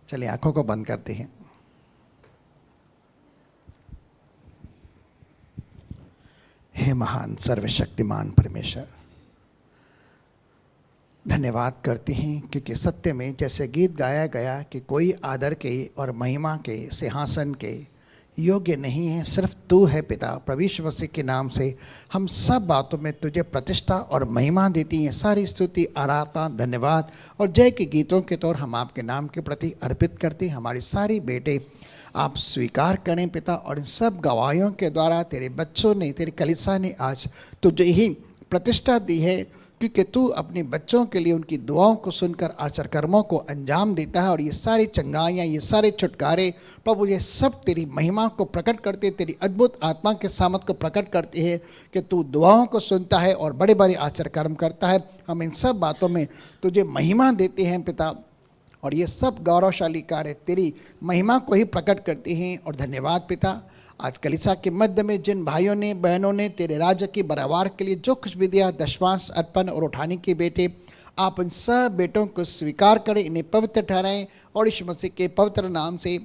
चलिए आंखों को बंद करते हैं। हे महान सर्वशक्तिमान परमेश्वर, धन्यवाद करते हैं क्योंकि सत्य में जैसे गीत गाया गया कि कोई आदर के और महिमा के सिंहासन के योग्य नहीं है, सिर्फ तू है पिता। प्रभु यीशु मसीह के नाम से हम सब बातों में तुझे प्रतिष्ठा और महिमा देती हैं। सारी स्तुति, आराधना, धन्यवाद और जय के गीतों के तौर हम आपके नाम के प्रति अर्पित करते हैं। हमारे सारी बेटे आप स्वीकार करें पिता, और इन सब गवाहियों के द्वारा तेरे बच्चों ने, तेरी कलीसिया ने आज तुझे ही प्रतिष्ठा दी है, क्योंकि तू अपने बच्चों के लिए उनकी दुआओं को सुनकर आचार कर्मों को अंजाम देता है। और ये सारी चंगाइयाँ, ये सारे छुटकारे प्रभु, ये सब तेरी महिमा को प्रकट करते, तेरी अद्भुत आत्मा के सामर्थ को प्रकट करते हैं कि तू दुआओं को सुनता है और बड़े बड़े आचार कर्म करता है। हम इन सब बातों में तुझे महिमा देते हैं पिता, और ये सब गौरवशाली कार्य तेरी महिमा को ही प्रकट करते हैं। और धन्यवाद पिता, आज कलीसिया के मध्य में जिन भाइयों ने, बहनों ने तेरे राज्य की बराबर के लिए जो कुछ भी दिया, दशमांश, अर्पण और उठाने के बेटे, आप इन सब बेटों को स्वीकार करें, इन्हें पवित्र ठहराएं। और यीशु मसीह के पवित्र नाम से,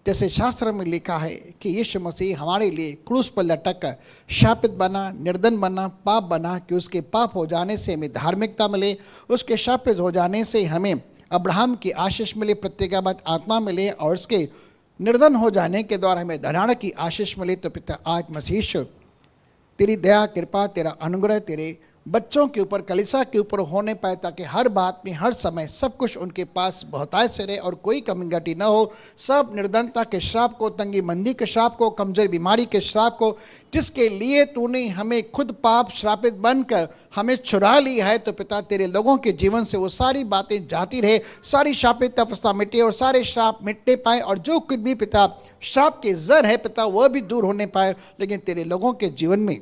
जैसे शास्त्र में लिखा है कि यीशु मसीह हमारे लिए क्रूस पर लटक कर शापित बना, निर्धन बना, पाप बना, कि उसके पाप हो जाने से हमें धार्मिकता मिले, उसके शापित हो जाने से हमें अब्राहम की आशीष मिले, प्रत्येगाबद्ध आत्मा मिले, और उसके निर्धन हो जाने के द्वारा हमें धनाढ़ की आशीष मिले। तो पिता, आज मसीह तेरी दया, कृपा, तेरा अनुग्रह तेरे बच्चों के ऊपर, कलीसिया के ऊपर होने पाए, ताकि हर बात में, हर समय सब कुछ उनके पास बहुतायत से रहे और कोई कमी घटी न हो। सब निर्धनता के श्राप को, तंगी मंदी के श्राप को, कमजोरी बीमारी के श्राप को, जिसके लिए तूने हमें खुद पाप श्रापित बनकर हमें छुड़ा लिया है, तो पिता तेरे लोगों के जीवन से वो सारी बातें जाती रहे, सारी शापित अवस्था मिटे और सारे श्राप मिटने पाए, और जो कुछ भी पिता श्राप के जर है पिता, वह भी दूर होने पाए। लेकिन तेरे लोगों के जीवन में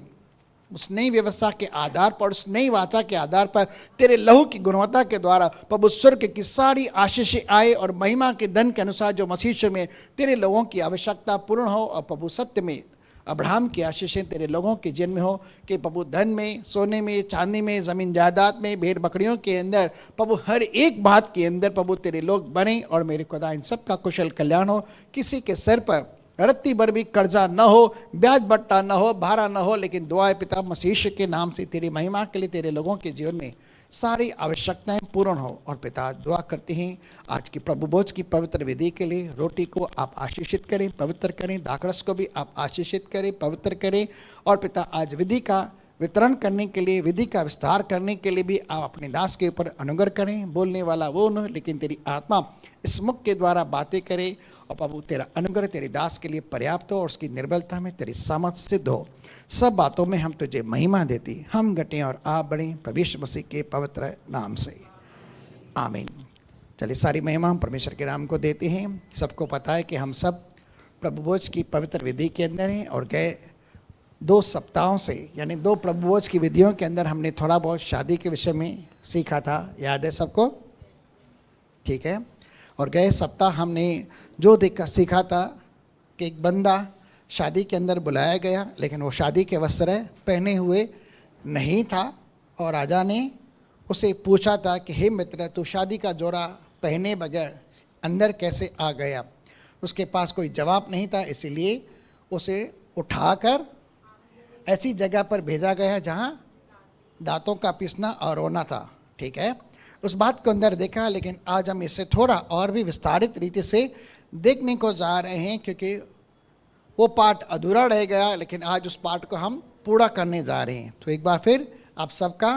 उस नई व्यवस्था के आधार पर, उस नई वाचा के आधार पर, तेरे लहू की गुणवत्ता के द्वारा प्रभु स्वर्ग की सारी आशीषें आए, और महिमा के धन के अनुसार जो मसीह में तेरे लोगों की आवश्यकता पूर्ण हो। और प्रभु सत्य में अब्राहम की आशीषें तेरे लोगों के जन्म में हो, कि प्रभु धन में, सोने में, चांदी में, ज़मीन जायदाद में, भेड़ बकरियों के अंदर, प्रभु हर एक बात के अंदर प्रभु तेरे लोग बने। और मेरे खुदा, इन सब का कुशल कल्याण हो। किसी के सिर पर रत्ती भर भी कर्जा न हो, ब्याज बट्टा न हो, भारा न हो, लेकिन दुआ पिता मसीह के नाम से तेरी महिमा के लिए तेरे लोगों के जीवन में सारी आवश्यकताएं पूर्ण हो। और पिता, दुआ करते हैं आज की प्रभु भोज की पवित्र विधि के लिए, रोटी को आप आशीषित करें, पवित्र करें, दाखरस को भी आप आशीषित करें, पवित्र करें। और पिता, आज विधि का वितरण करने के लिए, विधि का विस्तार करने के लिए भी आप अपने दास के ऊपर अनुग्रह करें। बोलने वाला वो न, लेकिन तेरी आत्मा इस मुख के द्वारा बातें करे। और प्रभु तेरा अनुग्रह तेरे दास के लिए पर्याप्त हो, और उसकी निर्बलता में तेरी सामर्थ सिद्ध हो। सब बातों में हम तुझे महिमा देती, हम घटें और आप बढ़ें, प्रभु यीशु मसीह के पवित्र नाम से, आमीन। चलिए, सारी महिमा हम परमेश्वर के नाम को देते हैं। सबको पता है कि हम सब प्रभु भोज की पवित्र विधि के अंदर हैं, और गए 2 सप्ताहों से, यानी 2 प्रभु भोज की विधियों के अंदर हमने थोड़ा बहुत शादी के विषय में सीखा था। याद है सबको? ठीक है। और गए सप्ताह हमने जो सीखा था कि एक बंदा शादी के अंदर बुलाया गया, लेकिन वो शादी के वस्त्र पहने हुए नहीं था, और राजा ने उसे पूछा था कि हे मित्र, तू शादी का जोड़ा पहने बगैर अंदर कैसे आ गया? उसके पास कोई जवाब नहीं था, इसीलिए उसे उठाकर ऐसी जगह पर भेजा गया जहाँ दांतों का पीसना और रोना था। ठीक है, उस बात को अंदर देखा। लेकिन आज हम इसे थोड़ा और भी विस्तारित रीति से देखने को जा रहे हैं, क्योंकि वो पार्ट अधूरा रह गया, लेकिन आज उस पार्ट को हम पूरा करने जा रहे हैं। तो एक बार फिर आप सबका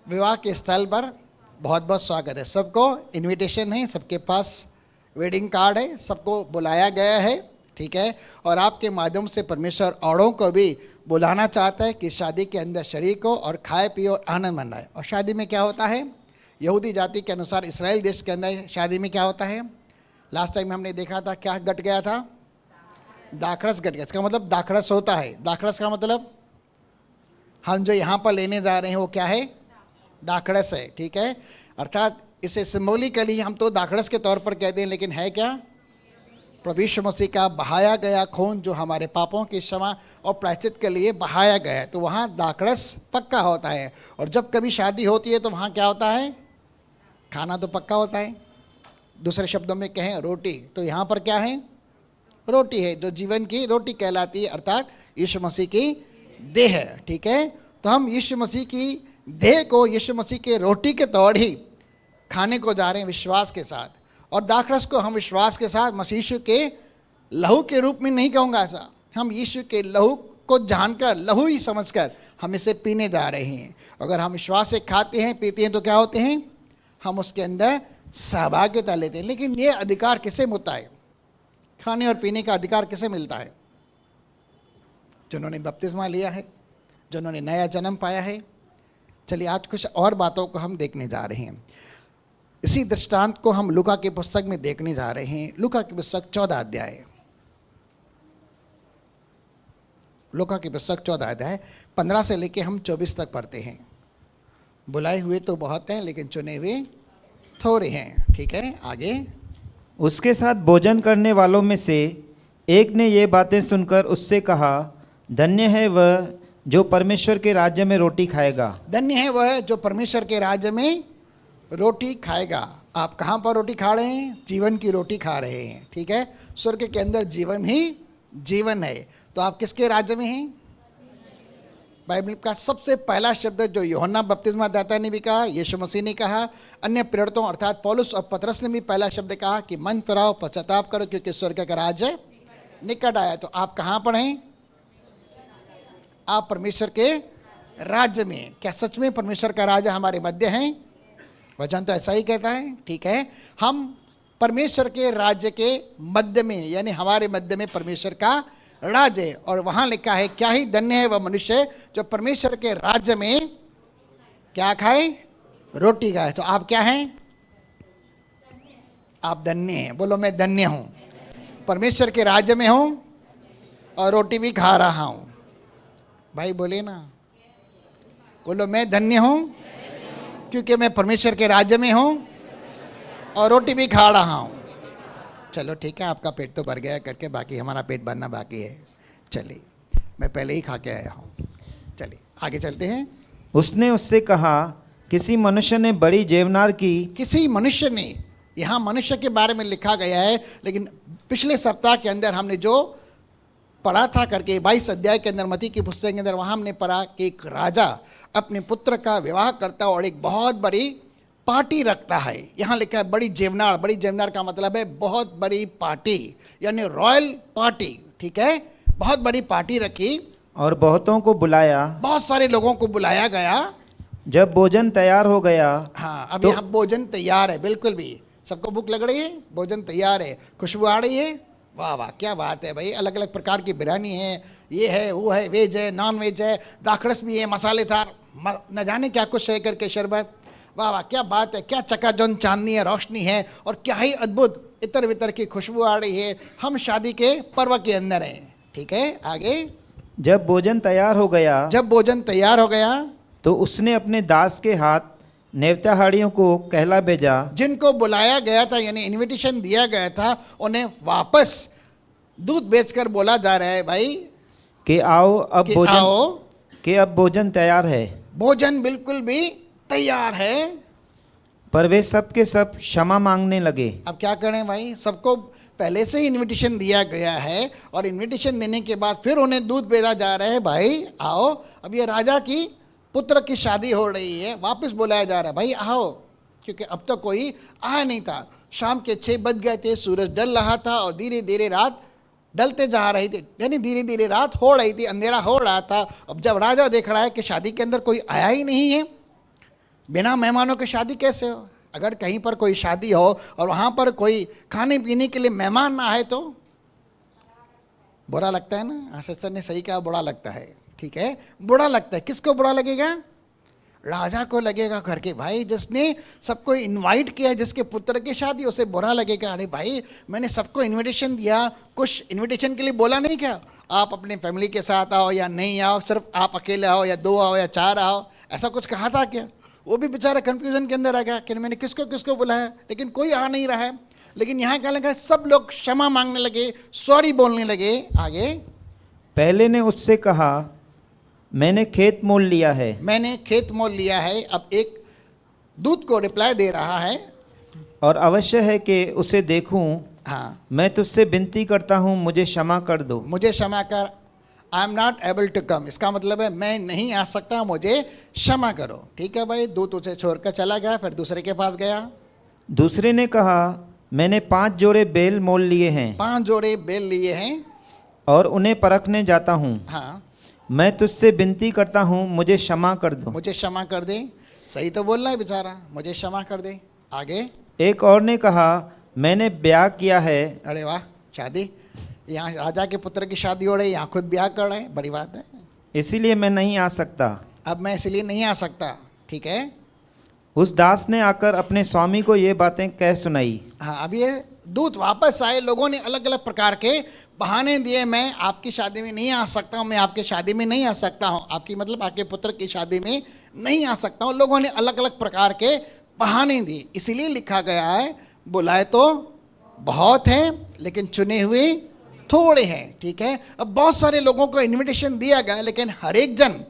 विवाह के स्थल पर बहुत बहुत स्वागत है। सबको इनविटेशन है, सबके पास वेडिंग कार्ड है, सबको बुलाया गया है। ठीक है, और आपके माध्यम से परमेश्वर औरों को भी बुलाना चाहता है कि शादी के अंदर शरीक हो और खाए पिए और आनंद मनाए। और शादी में क्या होता है? यहूदी जाति के अनुसार इस्राएल देश के अंदर शादी में क्या होता है? लास्ट टाइम हमने देखा था, क्या घट गया था? दाखरस घट गया। इसका मतलब दाखरस होता है। दाखरस का मतलब हम जो यहाँ पर लेने जा रहे हैं वो क्या है? दाखरस है। ठीक है, अर्थात इसे सिंबॉलिकली हम तो दाखरस के तौर पर कहते हैं, लेकिन है क्या? प्रभु यीशु मसीह का बहाया गया खून, जो हमारे पापों की क्षमा और प्रायश्चित के लिए बहाया गया है। तो वहाँ दाखरस पक्का होता है। और जब कभी शादी होती है तो वहाँ क्या होता है? खाना तो पक्का होता है। दूसरे शब्दों में कहें रोटी, तो यहाँ पर क्या है? रोटी है, जो जीवन की रोटी कहलाती है, अर्थात यीशु मसीह की देह है। ठीक है, तो हम यीशु मसीह की देह को यीशु मसीह के रोटी के तौर ही खाने को जा रहे हैं विश्वास के साथ, और दाखरस को हम विश्वास के साथ मसीह यीशु के लहू के रूप में नहीं कहूँगा ऐसा, हम यीशु के लहू को जानकर, लहू ही समझकर हम इसे पीने जा रहे हैं। अगर हम विश्वास से खाते हैं पीते हैं तो क्या होते हैं? हम उसके अंदर सहभागिता लेते हैं। लेकिन ये अधिकार किसे मिलता है? खाने और पीने का अधिकार किसे मिलता है? जिन्होंने बपतिस्मा लिया है, जिन्होंने नया जन्म पाया है। चलिए आज कुछ और बातों को हम देखने जा रहे हैं। इसी दृष्टांत को हम लूका की पुस्तक में देखने जा रहे हैं। लूका की पुस्तक 14 अध्याय, लूका की पुस्तक 14 अध्याय 15 से लेके हम 24 तक पढ़ते हैं। बुलाए हुए तो बहुत हैं लेकिन चुने हुए थोड़े हैं। ठीक है, आगे। उसके साथ भोजन करने वालों में से एक ने ये बातें सुनकर उससे कहा, धन्य है वह जो परमेश्वर के राज्य में रोटी खाएगा। धन्य है वह जो परमेश्वर के राज्य में रोटी खाएगा। आप कहाँ पर रोटी खा रहे हैं? जीवन की रोटी खा रहे हैं। ठीक है, स्वर्ग के अंदर जीवन ही जीवन है। तो आप किसके राज्य में हैं? बाइबल का सबसे पहला शब्द जो यूहन्ना बपतिस्मा दाता ने भी कहा, यीशु मसीह ने कहा, अन्य प्रेरितों अर्थात पौलुस और पतरस ने भी पहला शब्द कहा कि मन फिराओ, पश्चाताप करो क्योंकि स्वर्ग का राज्य निकट आया। तो आप कहाँ पर हैं? आप परमेश्वर के राज्य में। क्या सच में परमेश्वर का राज्य हमारे मध्य है? वचन तो ऐसा ही कहता है। ठीक है, हम परमेश्वर के राज्य के मध्य में, यानी हमारे मध्य में परमेश्वर का राज्य है। और वहां लिखा है, क्या ही धन्य है वह मनुष्य जो परमेश्वर के राज्य में क्या खाए? रोटी खाए। तो आप क्या हैं? आप धन्य हैं। बोलो मैं धन्य हूं, परमेश्वर के राज्य में हूं और रोटी भी खा रहा हूं। भाई बोले ना, बोलो मैं धन्य हूं क्योंकि मैं परमेश्वर के राज्य में हूं और रोटी भी खा रहा हूं। चलो ठीक है, आपका पेट तो भर गया करके, बाकी हमारा पेट भरना बाकी है। चलिए, मैं पहले ही खा के आया हूं। चलिए आगे चलते हैं। उसने उससे कहा, किसी मनुष्य ने बड़ी जेवनार की। किसी मनुष्य ने, यहाँ मनुष्य के बारे में लिखा गया है, लेकिन पिछले सप्ताह के अंदर हमने जो पढ़ा था करके 22 अध्याय के अंदर मत्ती की पुस्तक के अंदर, वहाँ हमने पढ़ा कि एक राजा अपने पुत्र का विवाह करता और एक बहुत बड़ी पार्टी रखता है। यहाँ लिखा है बड़ी जेवनार। बड़ी जेवनार का मतलब है बहुत बड़ी पार्टी, यानी रॉयल पार्टी। ठीक है, बहुत बड़ी पार्टी रखी और बहुतों को बुलाया। बहुत सारे लोगों को बुलाया गया। जब भोजन तैयार हो गया, हाँ, अब तो यहाँ भोजन तैयार है। बिल्कुल भी सबको भूख लग रही है, भोजन तैयार है, खुशबू आ रही है। वाह वाह, क्या बात है भाई। अलग अलग प्रकार की बिरयानी है, ये है वो है, वेज है, नॉन वेज है, दाखरस भी है, मसालेदार, न जाने क्या कुछ है करके शरबत। वाह वाह, क्या बात है। क्या चकाचौंध चांदनी है, रोशनी है, और क्या ही अद्भुत इतर वितर की खुशबू आ रही है। हम शादी के पर्व के अंदर हैं। ठीक है, आगे। जब भोजन तैयार हो गया, जब भोजन तैयार हो गया तो उसने अपने दास के हाथ नेवताहाड़ियों को कहला भेजा। जिनको बुलाया गया था, यानी इनविटेशन दिया गया था, उन्हें वापस दूध बेचकर बोला जा रहा है भाई कि आओ अब भोजन, आओ कि अब भोजन तैयार है। भोजन बिल्कुल भी तैयार है। पर वे सब के सब क्षमा मांगने लगे। अब क्या करें भाई, सबको पहले से ही इनविटेशन दिया गया है, और इनविटेशन देने के बाद फिर उन्हें दूध भेजा जा रहा है, भाई आओ। अब ये राजा की पुत्र की शादी हो रही है, वापस बुलाया जा रहा है, भाई आओ, क्योंकि अब तो कोई आया नहीं था। शाम के 6 बज गए थे, सूरज ढल रहा था और धीरे धीरे रात ढलते जा रही थी, यानी धीरे धीरे रात हो रही थी, अंधेरा हो रहा था। अब जब राजा देख रहा है कि शादी के अंदर कोई आया ही नहीं है, बिना मेहमानों की शादी कैसे हो? अगर कहीं पर कोई शादी हो और वहाँ पर कोई खाने पीने के लिए मेहमान ना आए तो बुरा लगता है ना। आशीष सर ने सही कहा, बुरा लगता है। ठीक है, बुरा लगता है। किसको बुरा लगेगा? राजा को लगेगा करके, भाई जिसने सबको इनवाइट किया है, जिसके पुत्र की शादी, उसे बुरा लगेगा। अरे भाई मैंने सबको इनविटेशन दिया, कुछ इनविटेशन के लिए बोला नहीं क्या? आप अपने फैमिली के साथ आओ या नहीं आओ, सिर्फ आप अकेले आओ या 2 आओ या 4 आओ, ऐसा कुछ कहा था क्या? वो भी बेचारा कंफ्यूजन के अंदर आ गया कि मैंने किसको किसको बुलाया, लेकिन कोई आ नहीं रहा है। लेकिन यहाँ क्या लगा, सब लोग क्षमा मांगने लगे, सॉरी बोलने लगे। आगे। पहले ने उससे कहा, मैंने खेत मोल लिया है। मैंने खेत मोल लिया है। अब एक दूत को रिप्लाई दे रहा है, और अवश्य है कि उसे देखूं। हाँ, मैं तुझसे विनती करता हूँ, मुझे क्षमा कर दो। मुझे क्षमा कर। I am not able to come, इसका मतलब है मैं नहीं आ सकता, मुझे क्षमा करो। ठीक है भाई, दूत उसे छोड़कर चला गया, फिर दूसरे के पास गया। दूसरे ने कहा, मैंने 5 जोड़े बैल मोल लिए हैं 5 जोड़े बैल लिए हैं। और उन्हें परखने जाता हूँ। हाँ, मैं तुझसे विनती करता हूँ, मुझे क्षमा कर दो। मुझे क्षमा कर दे। सही तो बोल रहा है बेचारा, मुझे क्षमा कर दे। आगे। एक और ने कहा, मैंने ब्याह किया है। अरे वाह, शादी, यहाँ राजा के पुत्र की शादी हो रही, यहाँ खुद ब्याह कर रहे हैं, बड़ी बात है। इसीलिए मैं नहीं आ सकता। अब मैं इसलिए नहीं आ सकता। ठीक है। उस दास ने आकर अपने स्वामी को ये बातें कह सुनाई। हाँ, अब ये दूत वापस आए, लोगों ने अलग अलग प्रकार के बहाने दिए। मैं आपकी शादी में नहीं आ सकता हूँ, मैं आपकी शादी में नहीं आ सकता हूँ, आपकी मतलब आपके पुत्र की शादी में नहीं आ सकता हूँ। लोगों ने अलग अलग प्रकार के बहाने दिए। इसीलिए लिखा गया है, बुलाए तो बहुत हैं लेकिन चुने हुए थोड़े हैं। ठीक है। अब बहुत सारे लोगों को इनविटेशन दिया गया, लेकिन हर एक जन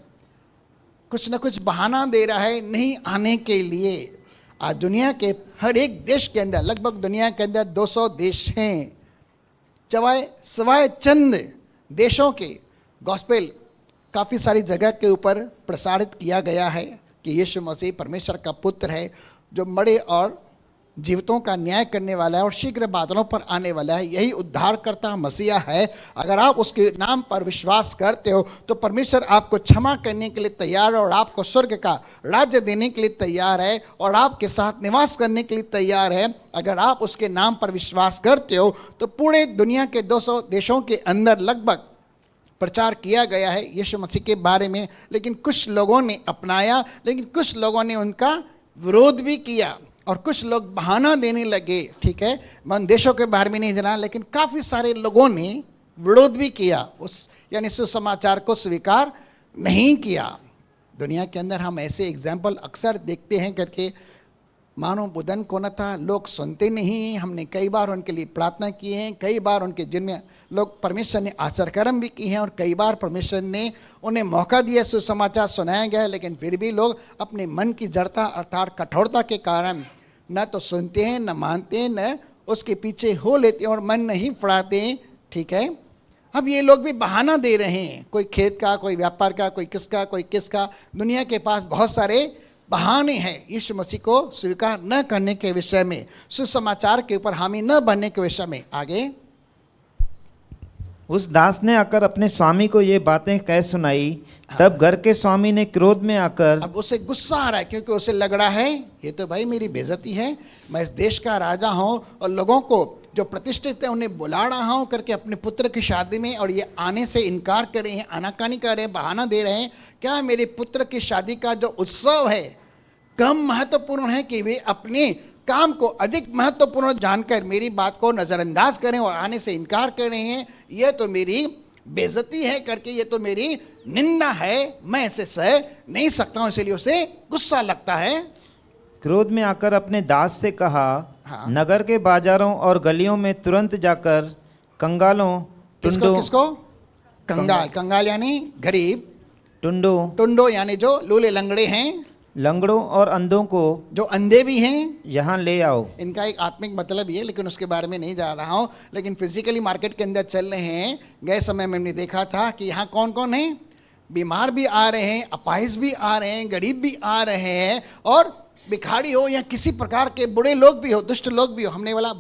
कुछ ना कुछ बहाना दे रहा है नहीं आने के लिए। आज दुनिया के हर एक देश के अंदर, लगभग दुनिया के अंदर 200 देश हैं, सिवाय चंद देशों के गॉस्पेल काफ़ी सारी जगह के ऊपर प्रसारित किया गया है कि यीशु मसीह परमेश्वर का पुत्र है, जो मरे और जीवितों का न्याय करने वाला है और शीघ्र बादलों पर आने वाला है। यही उद्धारकर्ता मसीहा है। अगर आप उसके नाम पर विश्वास करते हो तो परमेश्वर आपको क्षमा करने के लिए तैयार है और आपको स्वर्ग का राज्य देने के लिए तैयार है और आपके साथ निवास करने के लिए तैयार है। अगर आप उसके नाम पर विश्वास करते हो तो पूरे दुनिया के 200 देशों के अंदर लगभग प्रचार किया गया है यीशु मसीह के बारे में। लेकिन कुछ लोगों ने अपनाया, लेकिन कुछ लोगों ने उनका विरोध भी किया और कुछ लोग बहाना देने लगे। ठीक है, मैं उन देशों के बारे में नहीं जाना, लेकिन काफ़ी सारे लोगों ने विरोध भी किया, उस यानी सुसमाचार को स्वीकार नहीं किया। दुनिया के अंदर हम ऐसे एग्जाम्पल अक्सर देखते हैं करके, मानो बुधन को न था, लोग सुनते नहीं। हमने कई बार उनके लिए प्रार्थना की है, कई बार उनके जिनमें लोग परमेश्वर ने आश्चर्यकर्म भी की हैं और कई बार परमेश्वर ने उन्हें मौका दिया, सुसमाचार सुनाया गया है, लेकिन फिर भी लोग अपने मन की जड़ता अर्थात कठोरता के कारण न तो सुनते हैं, न मानते हैं, न उसके पीछे हो लेते हैं और मन नहीं पड़ाते हैं। ठीक है। अब ये लोग भी बहाना दे रहे हैं, कोई खेत का, कोई व्यापार का, कोई किसका। दुनिया के पास बहुत सारे बहाने हैं यीशु मसीह को स्वीकार न करने के विषय में, सुसमाचार के ऊपर हामी न बनने के विषय में। आगे। उस दास ने आकर अपने स्वामी को ये बातें कह सुनाई। तब घर के स्वामी ने क्रोध में आकर, अब उसे गुस्सा आ रहा है क्योंकि उसे लग रहा है ये तो भाई मेरी बेइज्जती है, मैं इस देश का राजा हूँ और लोगों को जो प्रतिष्ठित है उन्हें बुला रहा हूँ करके अपने पुत्र की शादी में, और ये आने से इनकार कर रहे हैं, आनाकानी कर रहे हैं, बहाना दे रहे हैं। क्या मेरे पुत्र की शादी का जो उत्सव है कम महत्वपूर्ण है कि वे अपने काम को अधिक महत्वपूर्ण जानकर मेरी बात को नज़रअंदाज करें और आने से इनकार कर रहे हैं? यह तो मेरी बेइज्जती है करके, ये तो मेरी निंदा है, मैं इसे सह नहीं सकता हूँ। इसलिए उसे गुस्सा लगता है। क्रोध में आकर अपने दास से कहा, हाँ। नगर के बाजारों और गलियों में तुरंत जाकर कंगालों, किसको कंगाल यानी गरीब, टुंडो यानी जो लूले लंगड़े हैं, लंगड़ों और अंधों को, जो अंधे भी हैं, यहाँ ले आओ। इनका एक आत्मिक मतलब ये, लेकिन उसके बारे में नहीं जा रहा हूँ। लेकिन फिजिकली मार्केट के अंदर चल रहे हैं। गए समय में हमने देखा था कि यहाँ कौन कौन है, बीमार भी आ रहे हैं, अपाहिज भी आ रहे हैं, गरीब भी आ रहे हैं, और भिखारी हो या किसी प्रकार के बुरे लोग भी हो, दुष्ट लोग भी हो। हमने वाला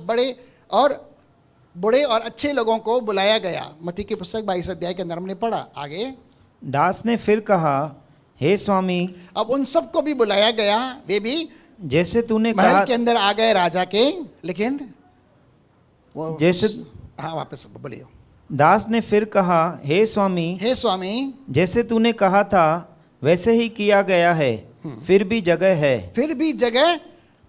बुरे और अच्छे लोगों को बुलाया गया। मत्ती की पुस्तक 22 अध्याय के अंदर हमने पढ़ा। आगे। दास ने फिर कहा, हे स्वामी, अब उन सबको भी बुलाया गया, वे भी जैसे तूने महल कहा के अंदर आ गए राजा के, लेकिन वो जैसे, हाँ वापस बोलिए। दास ने फिर कहा, हे स्वामी, जैसे तूने कहा था वैसे ही किया गया है, फिर भी जगह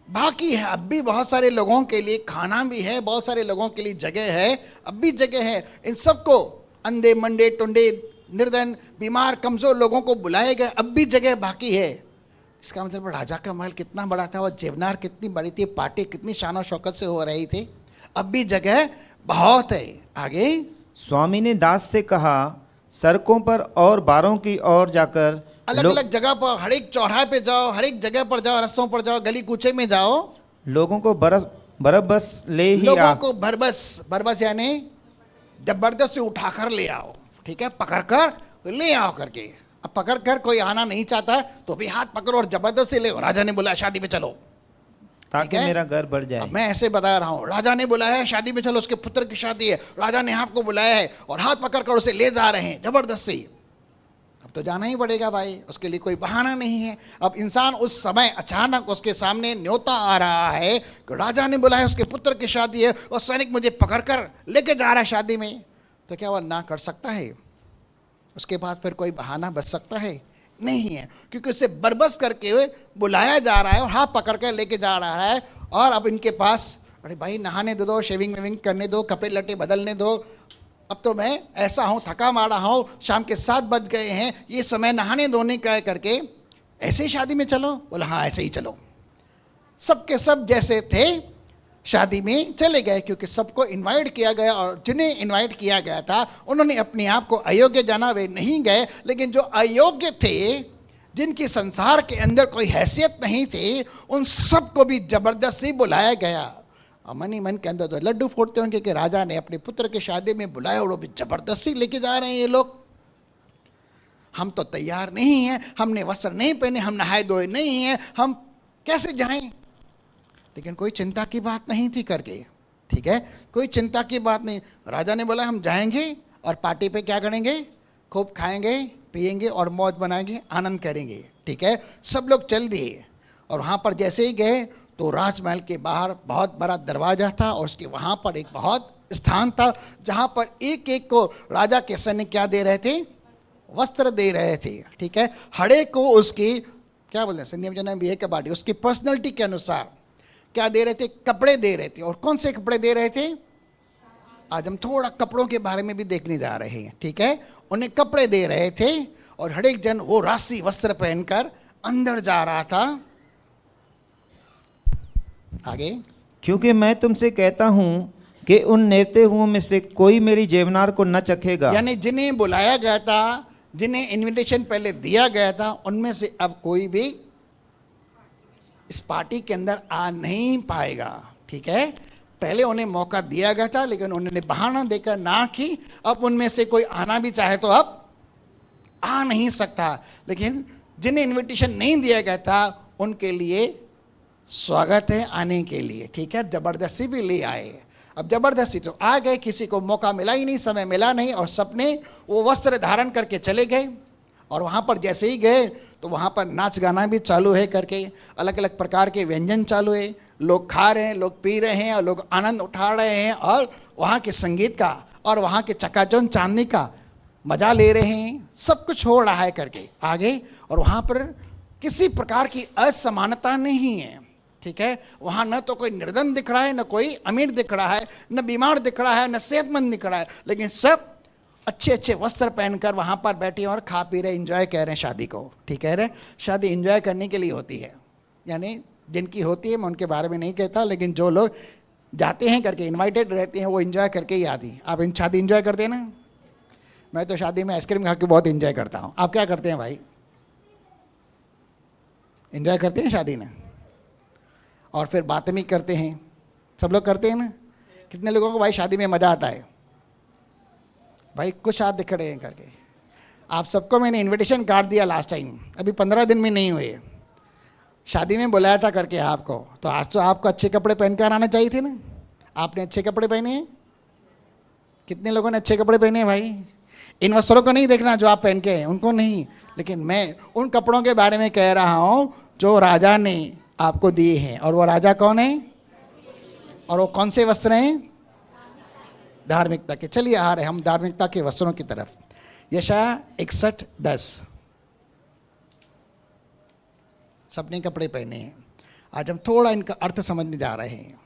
बाकी है। अब भी बहुत सारे लोगों के लिए खाना भी है, बहुत सारे लोगों के लिए जगह है, अब भी जगह है। इन सबको, अंधे, मंडे, टुंडे, निर्धन, बीमार, कमजोर लोगों को बुलाए गए, अब भी जगह बाकी है। इसका मतलब राजा का महल कितना बड़ा था, और जेवनार कितनी बड़ी थी, पार्टी कितनी शान शौकत से हो रही थी, अब भी जगह बहुत है। आगे। स्वामी ने दास से कहा, सड़कों पर और बारों की ओर जाकर अलग अलग जगह पर, हर एक चौराहे पे जाओ, हर एक जगह पर जाओ, रस्तों पर जाओ, गली कूचे में जाओ, लोगों को बरबस ले ही लोगों आ को बरबस यानी जबरदस्ती उठाकर ले आओ, ठीक है, पकड़कर ले आओ करके। अब पकड़कर कोई आना नहीं चाहता है तो भी हाथ पकड़ो और जबरदस्ती ले आओ। राजा ने बोला शादी में चलो, ताकि मेरा घर बढ़ जाए। अब मैं ऐसे बता रहा हूँ, राजा ने बुलाया है शादी में चलो, उसके पुत्र की शादी है, राजा ने आपको बुलाया है और हाथ पकड़कर उसे ले जा रहे हैं जबरदस्ती। अब तो जाना ही पड़ेगा भाई, उसके लिए कोई बहाना नहीं है। अब इंसान उस समय अचानक उसके सामने न्योता आ रहा है कि राजा ने बुलाया, उसके पुत्र की शादी है और सैनिक मुझे पकड़कर लेके जा रहा है शादी में, तो क्या वह ना कर सकता है? उसके बाद फिर कोई बहाना बच सकता है? नहीं है, क्योंकि उसे बरबस करके बुलाया जा रहा है और हाथ पकड़ कर लेके जा रहा है। और अब इनके पास, अरे भाई नहाने दे दो, शेविंग वेविंग करने दो, कपड़े लट्टे बदलने दो, अब तो मैं ऐसा हूँ, थका मारा हूँ, शाम के 7 बज गए हैं, ये समय नहाने धोने का है करके ऐसे ही शादी में चलो। बोला हाँ ऐसे ही चलो। सब के सब जैसे थे शादी में चले गए, क्योंकि सबको इनवाइट किया गया और जिन्हें इनवाइट किया गया था उन्होंने अपने आप को अयोग्य जाना, वे नहीं गए। लेकिन जो अयोग्य थे, जिनकी संसार के अंदर कोई हैसियत नहीं थी, उन सबको भी जबरदस्ती बुलाया गया। मन ही मन के अंदर तो लड्डू फोड़ते होंगे कि राजा ने अपने पुत्र की शादी में बुलाया और वो भी जबरदस्ती लेके जा रहे हैं ये लोग। हम तो तैयार नहीं हैं, हमने वस्त्र नहीं पहने, हम नहाए धोए नहीं हैं, हम कैसे जाएं? लेकिन कोई चिंता की बात नहीं थी करके, ठीक है, कोई चिंता की बात नहीं। राजा ने बोला हम जाएंगे और पार्टी पे क्या करेंगे, खूब खाएंगे पिएंगे और मौज बनाएंगे, आनंद करेंगे, ठीक है। सब लोग चल दिए और वहाँ पर जैसे ही गए तो राजमहल के बाहर बहुत बड़ा दरवाजा था और उसके वहाँ पर एक बहुत स्थान था जहाँ पर एक एक को राजा के सैनिक क्या दे रहे थे, वस्त्र दे रहे थे, ठीक है। हर एक को उसकी क्या बोलते हैं संध्या जन भी है कबाड़ी, उसकी पर्सनैलिटी के अनुसार क्या दे रहे थे, कपड़े दे रहे थे। और कौन से कपड़े दे रहे थे, आज हम थोड़ा कपड़ों के बारे में भी देखने जा रहे हैं, ठीक है। उन्हें कपड़े दे रहे थे और हर एक जन वो राशि वस्त्र पहनकर अंदर जा रहा था। आगे, क्योंकि मैं तुमसे कहता हूँ कि उन नेवते हुओं में से कोई मेरी जेवनार को न चखेगा। यानी जिन्हें बुलाया गया था, जिन्हें इनविटेशन पहले दिया गया था, उनमें से अब कोई भी इस पार्टी के अंदर आ नहीं पाएगा, ठीक है। पहले उन्हें मौका दिया गया था लेकिन उन्होंने बहाना देकर ना की। अब उनमें से कोई आना भी चाहे तो अब आ नहीं सकता। लेकिन जिन्हें इनविटेशन नहीं दिया गया था उनके लिए स्वागत है आने के लिए, ठीक है। जबरदस्ती भी ले आए। अब जबरदस्ती तो आ गए, किसी को मौका मिला ही नहीं, समय मिला नहीं और सबने वो वस्त्र धारण करके चले गए। और वहाँ पर जैसे ही गए तो वहाँ पर नाच गाना भी चालू है करके, अलग अलग प्रकार के व्यंजन चालू है, लोग खा रहे हैं, लोग पी रहे हैं और लोग आनंद उठा रहे हैं और वहाँ के संगीत का और वहाँ के चकाचौंध चांदनी का मजा ले रहे हैं। सब कुछ हो रहा है करके आगे। और वहाँ पर किसी प्रकार की असमानता नहीं है, ठीक है। वहाँ न तो कोई निर्धन दिख रहा है, न कोई अमीर दिख रहा है, न बीमार दिख रहा है, न सेहतमंद दिख रहा है, लेकिन सब अच्छे अच्छे वस्त्र पहनकर वहाँ पर बैठे और खा पी रहे, एंजॉय कर रहे हैं शादी को, ठीक है। रहे शादी एंजॉय करने के लिए होती है, यानी जिनकी होती है मैं उनके बारे में नहीं कहता, लेकिन जो लोग जाते हैं करके इनवाइटेड रहते हैं वो एंजॉय करके ही आती। आप इन शादी एंजॉय करते हैं ना? मैं तो शादी में आइसक्रीम खा के बहुत एंजॉय करता हूँ। आप क्या करते हैं भाई, एंजॉय करते हैं शादी में? और फिर बातें भी करते हैं, सब लोग करते हैं ना। कितने लोगों को भाई शादी में मज़ा आता है? भाई कुछ हाथ दिख रहे हैं करके। आप सबको मैंने इनविटेशन कार्ड दिया लास्ट टाइम, अभी 15 दिन में नहीं हुए, शादी में बुलाया था करके आपको, तो आज तो आपको अच्छे कपड़े पहन कर आना चाहिए थे ना। आपने अच्छे कपड़े पहने हैं? कितने लोगों ने अच्छे कपड़े पहने हैं भाई? इन वस्त्रों को नहीं देखना जो आप पहन के हैं, उनको नहीं, लेकिन मैं उन कपड़ों के बारे में कह रहा हूँ जो राजा ने आपको दिए हैं। और वो राजा कौन है? और वो कौन से वस्त्र हैं? धार्मिकता के। चलिए आ रहे हम धार्मिकता के वस्त्रों की तरफ। यशायाह 61:10। सबने कपड़े पहने हैं। आज हम थोड़ा इनका अर्थ समझने जा रहे हैं।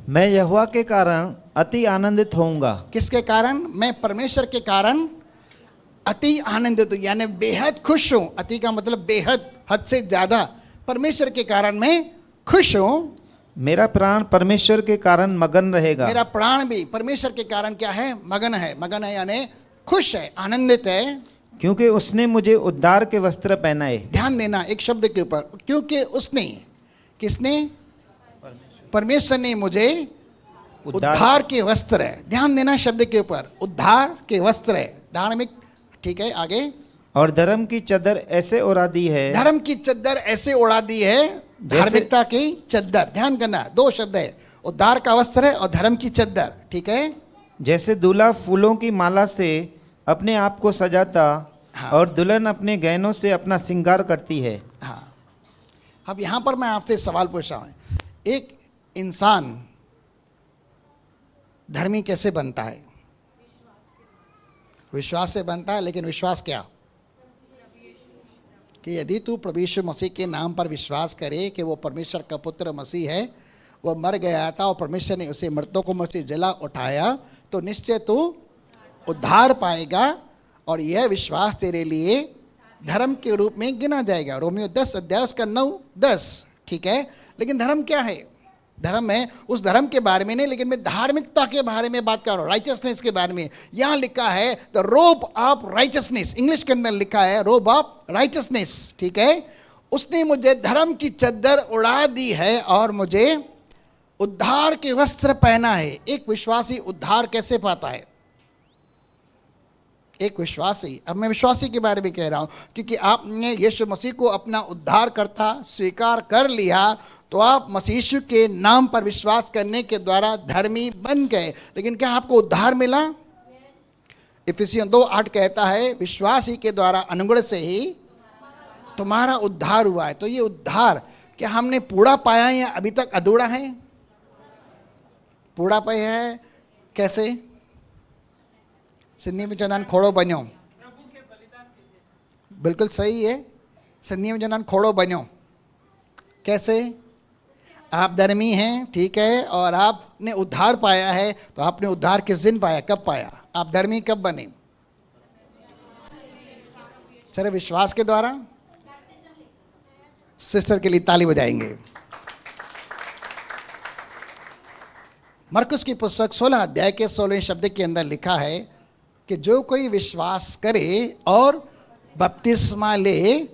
मैं यहोवा के कारण अति आनंदित होऊंगा। किसके कारण? मैं परमेश्वर के कारण अति आनंदित हूं, यानी बेहद खुश हूं। अति का मतलब बेहद, हद से ज्यादा। परमेश्वर के कारण मैं खुश हूं। मेरा प्राण परमेश्वर के कारण मगन रहेगा। मेरा प्राण भी परमेश्वर के कारण क्या है? मगन है। मगन है यानी खुश है, आनंदित है। क्योंकि उसने मुझे उद्धार के वस्त्र पहनाए। ध्यान देना एक शब्द के ऊपर, क्योंकि उसने, किसने? परमेश्वर ने मुझे उद्धार के वस्त्र है। ध्यान देना शब्द के ऊपर, उद्धार के वस्त्र है, धार्मिक। ठीक है, आगे। और धर्म की चद्दर ऐसे ओढ़ा दी है। धर्म की चद्दर ऐसे ओढ़ा दी है, धार्मिकता की चद्दर। ध्यान करना, दो शब्द है, उद्धार का वस्त्र है और धर्म की चद्दर। ठीक है। जैसे दूल्हा फूलों की माला से अपने आप को सजाता, हाँ। और दुल्हन अपने गहनों से अपना श्रृंगार करती है। हाँ, अब यहां पर मैं आपसे सवाल पूछ रहा हूं, एक इंसान धर्मी कैसे बनता है? विश्वास से बनता है। लेकिन विश्वास क्या? कि यदि तू प्रभु यीशु मसीह के नाम पर विश्वास करे कि वो परमेश्वर का पुत्र मसीह है, वो मर गया था और परमेश्वर ने उसे मृतकों को मसीह जला उठाया, तो निश्चय तू उद्धार पाएगा और यह विश्वास तेरे लिए धर्म के रूप में गिना जाएगा। रोमियो 10 अध्याय उसका 9-10। ठीक है। लेकिन धर्म क्या है? धर्म है, उस धर्म के बारे में नहीं, लेकिन मैं धार्मिकता के बारे में बात कर रहा हूँ, राइचसनेस के बारे में। यहां लिखा है the robe of richness, English के अंदर लिखा है रोब ऑफ राइचसनेस। ठीक है। उसने मुझे धर्म की चद्दर उड़ा दी है और मुझे उद्धार के वस्त्र पहना है। एक विश्वासी उद्धार कैसे पाता है? एक विश्वासी, अब मैं विश्वासी के बारे में कह रहा हूं, क्योंकि आपने यीशु मसीह को अपना उद्धारकर्ता स्वीकार कर लिया, तो आप मसीह यीशु के नाम पर विश्वास करने के द्वारा धर्मी बन गए। लेकिन क्या आपको उद्धार मिला? इफिसियों 2:8 कहता है विश्वास ही के द्वारा अनुग्रह से ही तुम्हारा उद्धार हुआ है। तो ये उद्धार क्या हमने पूरा पाया है या अभी तक अधूरा है? पूरा पाया है। कैसे? सिंधी में जनान खोड़ो बनो, बिल्कुल सही है। सिंधी में जनान खोड़ो बनो। कैसे? आप धर्मी हैं, ठीक है, और आपने उद्धार पाया है, तो आपने उद्धार किस दिन पाया? कब पाया? आप धर्मी कब बने? सिर्फ विश्वास के द्वारा। सिस्टर के लिए ताली बजाएंगे। मरकुस की पुस्तक 16 अध्याय के 16वें शब्द के अंदर लिखा है कि जो कोई विश्वास करे और बपतिस्मा ले,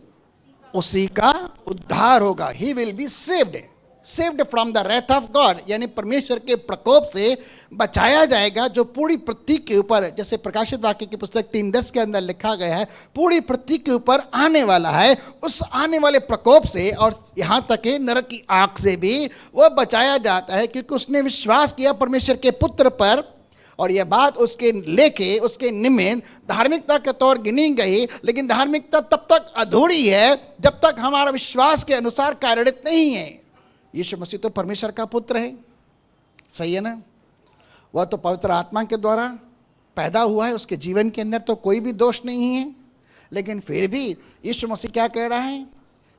उसी का उद्धार होगा। He will be saved, saved from the Wraith of God, यानी परमेश्वर के प्रकोप से बचाया जाएगा, जो पूरी पृथ्वी के ऊपर, जैसे प्रकाशित वाक्य की पुस्तक 3:10 के अंदर लिखा गया है, पूरी पृथ्वी के ऊपर आने वाला है। उस आने वाले प्रकोप से और यहाँ तक कि नरक की आग से भी वह बचाया जाता है, क्योंकि उसने विश्वास किया परमेश्वर के पुत्र पर। और यह बात उसके लेके, उसके निमित्त धार्मिकता के तौर गिनी गई। लेकिन धार्मिकता तब तक अधूरी है जब तक हमारा विश्वास के अनुसार कार्यरत नहीं है। यीशु मसीह तो परमेश्वर का पुत्र है, सही है ना? वह तो पवित्र आत्मा के द्वारा पैदा हुआ है, उसके जीवन के अंदर तो कोई भी दोष नहीं है। लेकिन फिर भी यीशु मसीह क्या कह रहा है?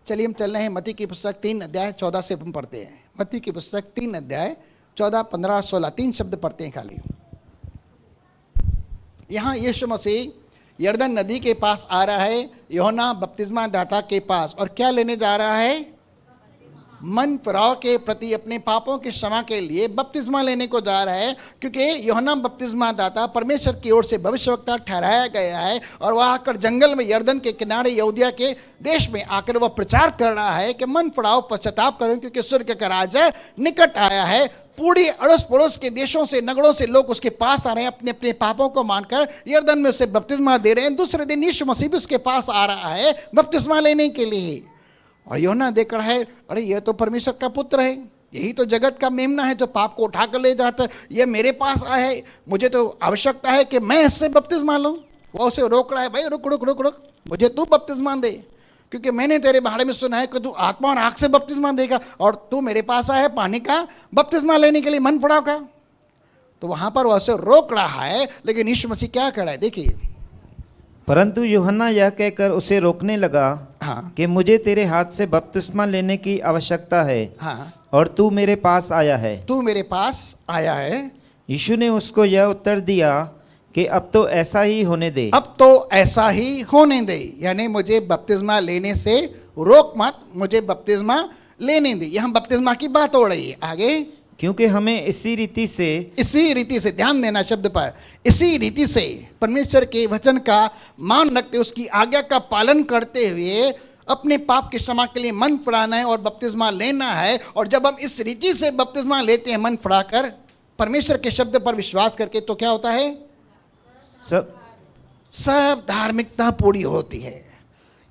चलिए हम चल रहे हैं मत्ती की पुस्तक 3 अध्याय 14 से हम पढ़ते हैं। मत्ती की पुस्तक 3 अध्याय 14, 15, 16 3 शब्द पढ़ते हैं खाली। यहाँ यीशु मसीह यरदन नदी के पास आ रहा है, यूहन्ना बपतिस्मा दाता के पास, और क्या लेने जा रहा है? मन फिराव के प्रति अपने पापों की क्षमा के लिए बपतिस्मा लेने को जा रहा है। क्योंकि यूहन्ना बपतिस्मा दाता परमेश्वर की ओर से भविष्यवक्ता ठहराया गया है, और वह आकर जंगल में यरदन के किनारे यहूदिया के देश में आकर वह प्रचार कर रहा है कि मन फिराव, पश्चाताप करो, क्योंकि स्वर्ग का राज्य निकट आया है। पूरी अड़ोस पड़ोस के देशों से, नगरों से लोग उसके पास आ रहे हैं, अपने अपने पापों को मानकर यरदन में उसे बपतिस्मा दे रहे हैं। दूसरे दिन यीशु मसीह भी उसके पास आ रहा है बपतिस्मा लेने के लिए। और यूहन्ना देख रहा है, अरे यह तो परमेश्वर का पुत्र है, यही तो जगत का मेमना है जो पाप को उठा कर ले जाता है। यह मेरे पास आया है, मुझे तो आवश्यकता है कि मैं इससे बपतिस्मा लूँ। वो उसे रोक रहा है, भाई रुक रुक रुक रुक, मुझे तू बपतिस्मा दे, क्योंकि मैंने तेरे बारे में सुना है कि तू आत्मा और आग से बपतिस्मा देगा, और तू मेरे पास आया है पानी का बपतिस्मा लेने के लिए, मन फुड़ाव का। तो वहां पर वह उसे रोक रहा है। लेकिन यीशु मसीह क्या कर रहा है? देखिए, परंतु यूहन्ना यह कहकर उसे रोकने लगा, हाँ, कि मुझे तेरे हाथ से बपतिस्मा लेने की आवश्यकता है, हाँ, और तू मेरे पास आया है। तू मेरे पास आया है। यीशु ने उसको यह उत्तर दिया कि अब तो ऐसा ही होने दे। अब तो ऐसा ही होने दे, यानी मुझे बपतिस्मा लेने से रोक मत, मुझे बपतिस्मा लेने दे। यहाँ बपतिस्मा की बात हो रही है। आगे, क्योंकि हमें इसी रीति से ध्यान देना शब्द पर, इसी रीति से परमेश्वर के वचन का मान रखते, उसकी आज्ञा का पालन करते हुए अपने पाप के क्षमा के लिए मन फुड़ाना है और बपतिस्मा लेना है। और जब हम इस रीति से बपतिस्मा लेते हैं मन फुड़ाकर, परमेश्वर के शब्द पर विश्वास करके, तो क्या होता है? सब धार्मिकता पूरी होती है।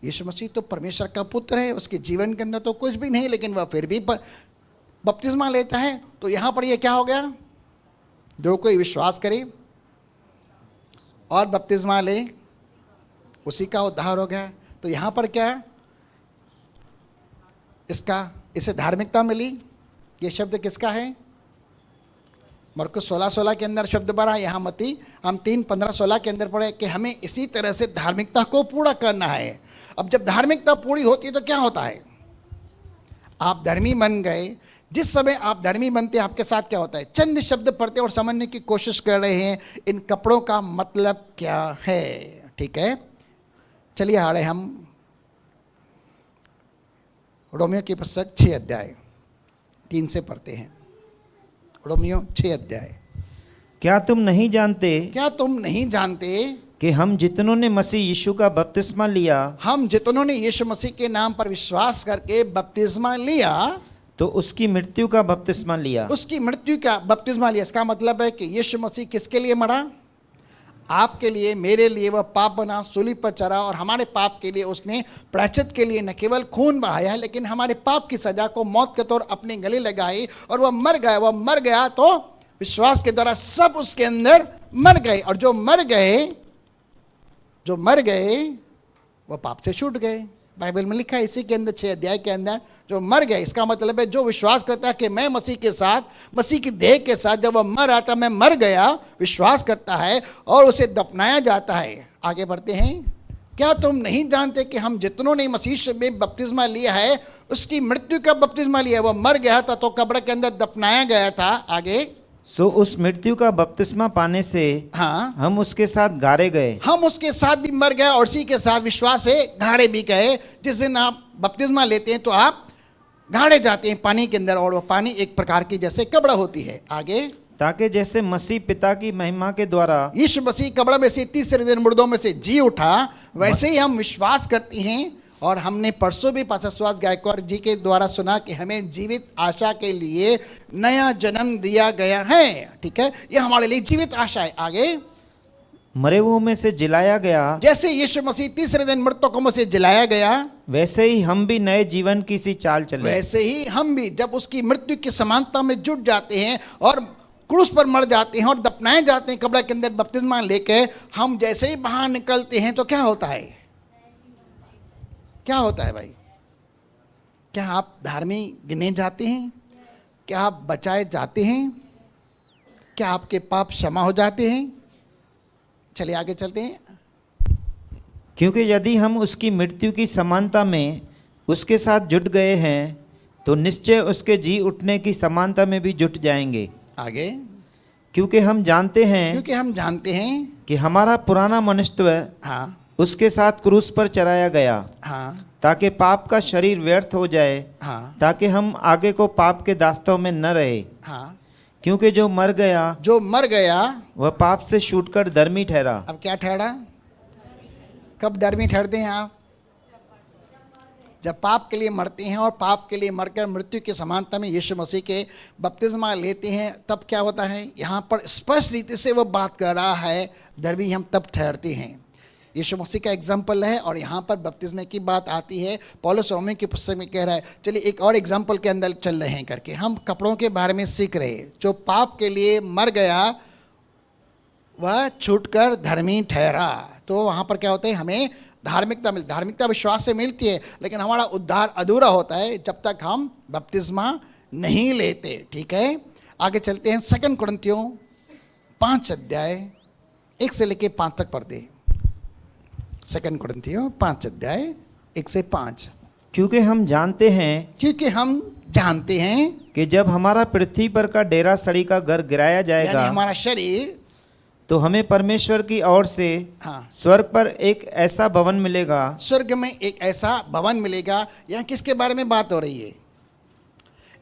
यीशु मसीह तो परमेश्वर का पुत्र है, उसके जीवन के अंदर तो कुछ भी नहीं, लेकिन वह फिर भी बपतिस्मा लेता है। तो यहां पर यह क्या हो गया? जो कोई विश्वास करे और बपतिस्मा ले, उसी का उद्धार हो गया। तो यहां पर क्या है? इसे धार्मिकता मिली। यह शब्द किसका है? मरकुस 16:16 के अंदर शब्द भरा, यहाँ मती हम 3:15-16 के अंदर पढ़े कि हमें इसी तरह से धार्मिकता को पूरा करना है। अब जब धार्मिकता पूरी होती है तो क्या होता है? आप धर्मी बन गए। जिस समय आप धर्मी बनते हैं, आपके साथ क्या होता है? चंद शब्द पढ़ते और समझने की कोशिश कर रहे हैं इन कपड़ों का मतलब क्या है। ठीक है, चलिए आ रहे हम रोमियो की पुस्तक 6 अध्याय 3 से पढ़ते हैं। रोमियो 6 अध्याय। क्या तुम नहीं जानते कि हम जितनों ने मसीह यीशु का बपतिस्मा लिया, हम जितनों ने यीशु मसीह के नाम पर विश्वास करके बपतिस्मा लिया, तो उसकी मृत्यु का बपतिस्मा लिया। उसकी मृत्यु का बपतिस्मा लिया। इसका मतलब है कि यीशु मसीह किसके लिए मरा? आपके लिए, मेरे लिए। वह पाप बना, सूली पर चढ़ा और हमारे पाप के लिए उसने प्रायश्चित के लिए न केवल खून बहाया है, लेकिन हमारे पाप की सजा को मौत के तौर अपने गले लगाई और वह मर गया। वह मर गया तो विश्वास के द्वारा सब उसके अंदर मर गए, और जो मर गए वह पाप से छूट गए। बाइबल में लिखा है इसी के अंदर 6 अध्याय के अंदर, जो मर गए। इसका मतलब है जो विश्वास करता है कि मैं मसीह के साथ, मसीह की देह के साथ, जब वह मर रहा था मैं मर गया, विश्वास करता है और उसे दफनाया जाता है। आगे बढ़ते हैं। क्या तुम नहीं जानते कि हम जितनों ने मसीह में बपतिस्मा लिया है, उसकी मृत्यु का बपतिस्मा लिया? वह मर गया था तो कब्र के अंदर दफनाया गया था। आगे, सो उस मृत्यु का बपतिस्मा पाने से हम उसके साथ गाड़े गए। हम उसके साथ भी मर गए और उसी के साथ विश्वास से गाड़े भी गए। जिस दिन आप बपतिस्मा लेते हैं तो आप गाड़े जाते हैं पानी के अंदर, और वो पानी एक प्रकार की जैसे कब्र होती है। आगे, ताकि जैसे मसीह पिता की महिमा के द्वारा, यीशु मसीह कब्र में से तीसरे दिन मुर्दों में से जी उठा, वैसे ही हम विश्वास करते हैं। और हमने परसों भी पास्टर सुभाष गायकवाड़ जी के द्वारा सुना कि हमें जीवित आशा के लिए नया जन्म दिया गया है। ठीक है, यह हमारे लिए जीवित आशा है। आगे, मरे हुओं में से जिलाया गया। जैसे यीशु मसीह तीसरे दिन मृतकों में से जिलाया गया, वैसे ही हम भी नए जीवन की सी चाल चले। वैसे ही हम भी जब उसकी मृत्यु की समानता में जुट जाते हैं और क्रूस पर मर जाते हैं और दफनाए जाते हैं कब्र के अंदर बपतिस्मा लेके, हम जैसे ही बाहर निकलते हैं तो क्या होता है? क्या होता है भाई? क्या आप धार्मिक गिने जाते हैं? क्या आप बचाए जाते हैं? क्या आपके पाप क्षमा हो जाते हैं? चलिए आगे चलते हैं। क्योंकि यदि हम उसकी मृत्यु की समानता में उसके साथ जुट गए हैं, तो निश्चय उसके जी उठने की समानता में भी जुट जाएंगे। आगे, क्योंकि हम जानते हैं कि हमारा पुराना मनुष्य उसके साथ क्रूस पर चढ़ाया गया, ताकि पाप का शरीर व्यर्थ हो जाए, ताकि हम आगे को पाप के दास्तों में न रहे। क्योंकि जो मर गया वह पाप से छूटकर धर्मी ठहरा। अब क्या ठहरा? कब धर्मी ठहरते हैं आप? जब पाप के लिए मरते हैं और पाप के लिए मरकर मृत्यु की समानता में यीशु मसीह के बपतिस्मा लेते हैं, तब क्या होता है? यहाँ पर स्पष्ट रीति से वो बात कर रहा है, धर्मी हम तब ठहरते हैं। यीशु मसीह का एग्जाम्पल है और यहाँ पर बपतिस्मे की बात आती है। पौलुस रोमियो की पुस्तक में कह रहा है। चलिए एक और एग्जाम्पल के अंदर चल रहे हैं करके, हम कपड़ों के बारे में सीख रहे हैं। जो पाप के लिए मर गया वह छूटकर धर्मी ठहरा। तो वहाँ पर क्या होता है? हमें धार्मिकता मिलती। धार्मिकता विश्वास से मिलती है, लेकिन हमारा उद्धार अधूरा होता है जब तक हम बपतिस्मा नहीं लेते। ठीक है, आगे चलते हैं। 2 कुरिन्थियों 5 अध्याय 1 से लेके 5 तक पढ़ते हैं। 2 कुरिन्थियों 5 अध्याय 1 से 5। क्योंकि हम जानते हैं कि जब हमारा पृथ्वी पर का डेरा सड़ी का घर गिराया जाएगा, यानी हमारा शरीर, तो हमें परमेश्वर की ओर से स्वर्ग पर एक ऐसा भवन मिलेगा। स्वर्ग में एक ऐसा भवन मिलेगा। यहाँ किसके बारे में बात हो रही है?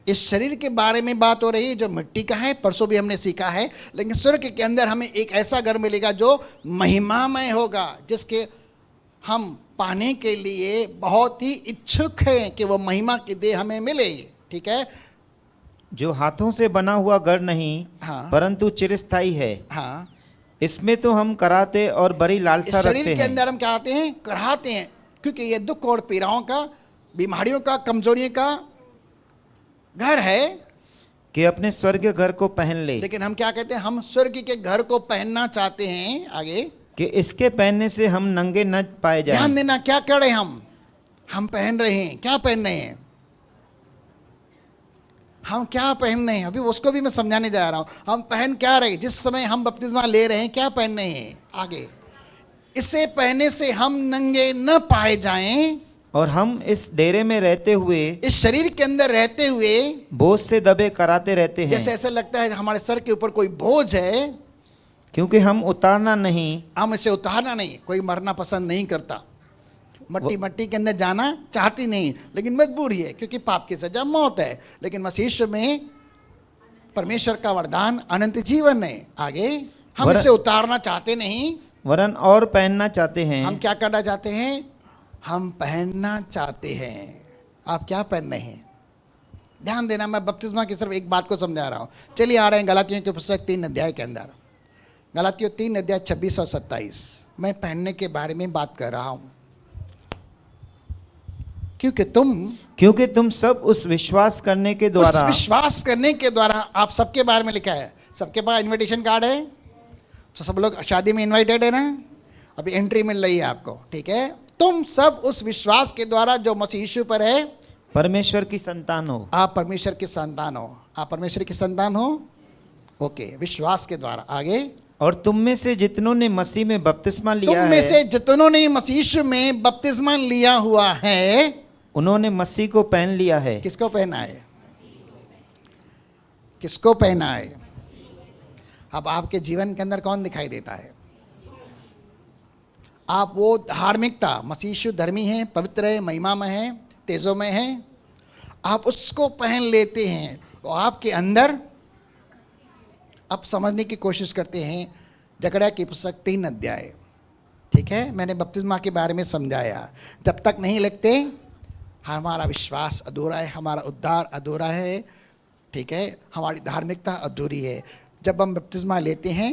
इस शरीर के बारे में बात हो रही है जो मिट्टी का है, परसों भी हमने सीखा है। लेकिन स्वर्ग के अंदर हमें एक ऐसा घर मिलेगा जो महिमामय होगा, जिसके हम पाने के लिए बहुत ही इच्छुक हैं कि वो महिमा की देह हमें मिले। ठीक है, जो हाथों से बना हुआ घर नहीं, हाँ, परंतु चिरस्थायी है। हाँ, इसमें तो हम कराहते और बड़ी लालसा इस रखते शरीर के हैं। अंदर हम क्या आते हैं, कराहते हैं, क्योंकि ये दुख और पीड़ाओं का, बीमारियों का, कमजोरियों का घर है कि अपने स्वर्ग घर को पहन ले। लेकिन हम क्या कहते हैं, हम स्वर्ग के घर को पहनना चाहते हैं। आगे, कि इसके पहनने से हम नंगे न पाए जाएं। ध्यान देना, क्या कर रहे हैं हम पहन रहे हैं, क्या पहन रहे हैं, हम क्या पहन रहे हैं, अभी उसको भी मैं समझाने जा रहा हूं। हम पहन क्या रहे, जिस समय हम बपतिस्मा ले रहे हैं क्या पहन रहे हैं। आगे, इसे पहनने से हम नंगे न पाए जाएं और हम इस डेरे में रहते हुए, इस शरीर के अंदर रहते हुए बोझ से दबे कराते रहते हैं। जैसे ऐसा लगता है हमारे सर के ऊपर कोई बोझ है, क्योंकि हम उतारना नहीं, हम इसे उतारना नहीं। कोई मरना पसंद नहीं करता, मट्टी के अंदर जाना चाहती नहीं, लेकिन मजबूरी है, क्योंकि पाप की सजा मौत है। लेकिन मसीह यीशु में परमेश्वर का वरदान अनंत जीवन है। आगे, हम इसे उतारना चाहते नहीं, वरन और पहनना चाहते हैं। हम क्या करना चाहते हैं, हम पहनना चाहते हैं। आप क्या पहन रहे हैं, ध्यान देना। मैं बपतिस्मा की सिर्फ एक बात को समझा रहा हूं। चलिए आ रहे हैं गलातियों की पुस्तक 3 अध्याय के अंदर, गलातियों 3 अध्याय 26 और 27। मैं पहनने के बारे में बात कर रहा हूं, क्योंकि तुम सब उस विश्वास करने के द्वारा, आप सबके बारे में लिखा है। सबके पास इनविटेशन कार्ड है, तो सब लोग शादी में इनवाइटेड है ना, अभी एंट्री मिल रही है आपको। ठीक है, तुम सब उस विश्वास के द्वारा जो मसीह यीशु पर है परमेश्वर की संतान हो। आप परमेश्वर की संतान हो, आप परमेश्वर की संतान हो। ओके, विश्वास के द्वारा। आगे, और तुम में से जितनों ने मसीह में बपतिस्मा लिया है, तुम में से जितनों ने मसीह यीशु में बपतिस्मा लिया हुआ है, उन्होंने मसीह को पहन लिया है। किसको पहना है, किसको पहना है। अब आपके जीवन के अंदर कौन दिखाई देता है, आप वो धार्मिकता, मसीह यीशु धर्मी है, पवित्र है, महिमामय है, तेजोमय है, आप उसको पहन लेते हैं। तो आपके अंदर, अब समझने की कोशिश करते हैं जकरिया की पुस्तक 3 अध्याय। ठीक है, मैंने बपतिस्मा के बारे में समझाया। जब तक नहीं लिखते हमारा विश्वास अधूरा है, हमारा उद्धार अधूरा है। ठीक है, हमारी धार्मिकता अधूरी है। जब हम बपतिस्मा लेते हैं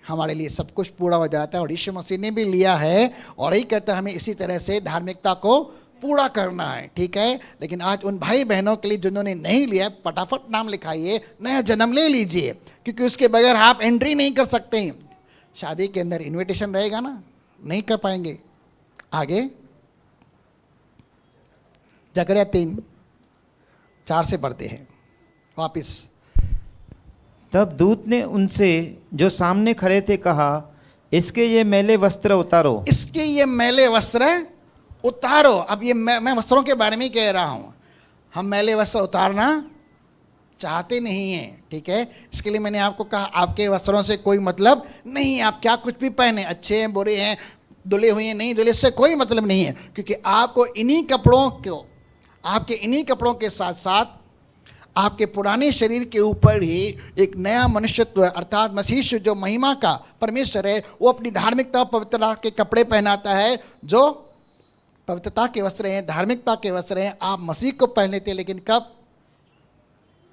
हमारे लिए सब कुछ पूरा हो जाता है, और यीशु मसीह ने भी लिया है और यही कहता है हमें इसी तरह से धार्मिकता को पूरा करना है। ठीक है, लेकिन आज उन भाई बहनों के लिए जिन्होंने नहीं लिया, फटाफट नाम लिखाइए, नया जन्म ले लीजिए, क्योंकि उसके बगैर आप एंट्री नहीं कर सकते। शादी के अंदर इनविटेशन रहेगा ना, नहीं कर पाएंगे। आगे, जकरिया 3:4 से पढ़ते हैं वापिस। तब दूत ने उनसे जो सामने खड़े थे कहा, इसके ये मैले वस्त्र उतारो। इसके ये मैले वस्त्र उतारो। अब ये मैं वस्त्रों के बारे में कह रहा हूँ। हम मैले वस्त्र उतारना चाहते नहीं हैं। ठीक है, इसके लिए मैंने आपको कहा आपके वस्त्रों से कोई मतलब नहीं, आप क्या कुछ भी पहने, अच्छे हैं, बुरे हैं, धुले हुए हैं, नहीं धुले, से कोई मतलब नहीं है, क्योंकि आपको इन्हीं कपड़ों को, आपके इन्हीं कपड़ों के साथ साथ आपके पुराने शरीर के ऊपर ही एक नया मनुष्यत्व, अर्थात मसीह जो महिमा का परमेश्वर है, वो अपनी धार्मिकता पवित्रता के कपड़े पहनाता है, जो पवित्रता के वस्त्र हैं, धार्मिकता के वस्त्र हैं। आप मसीह को पहन लेते हैं, लेकिन कब,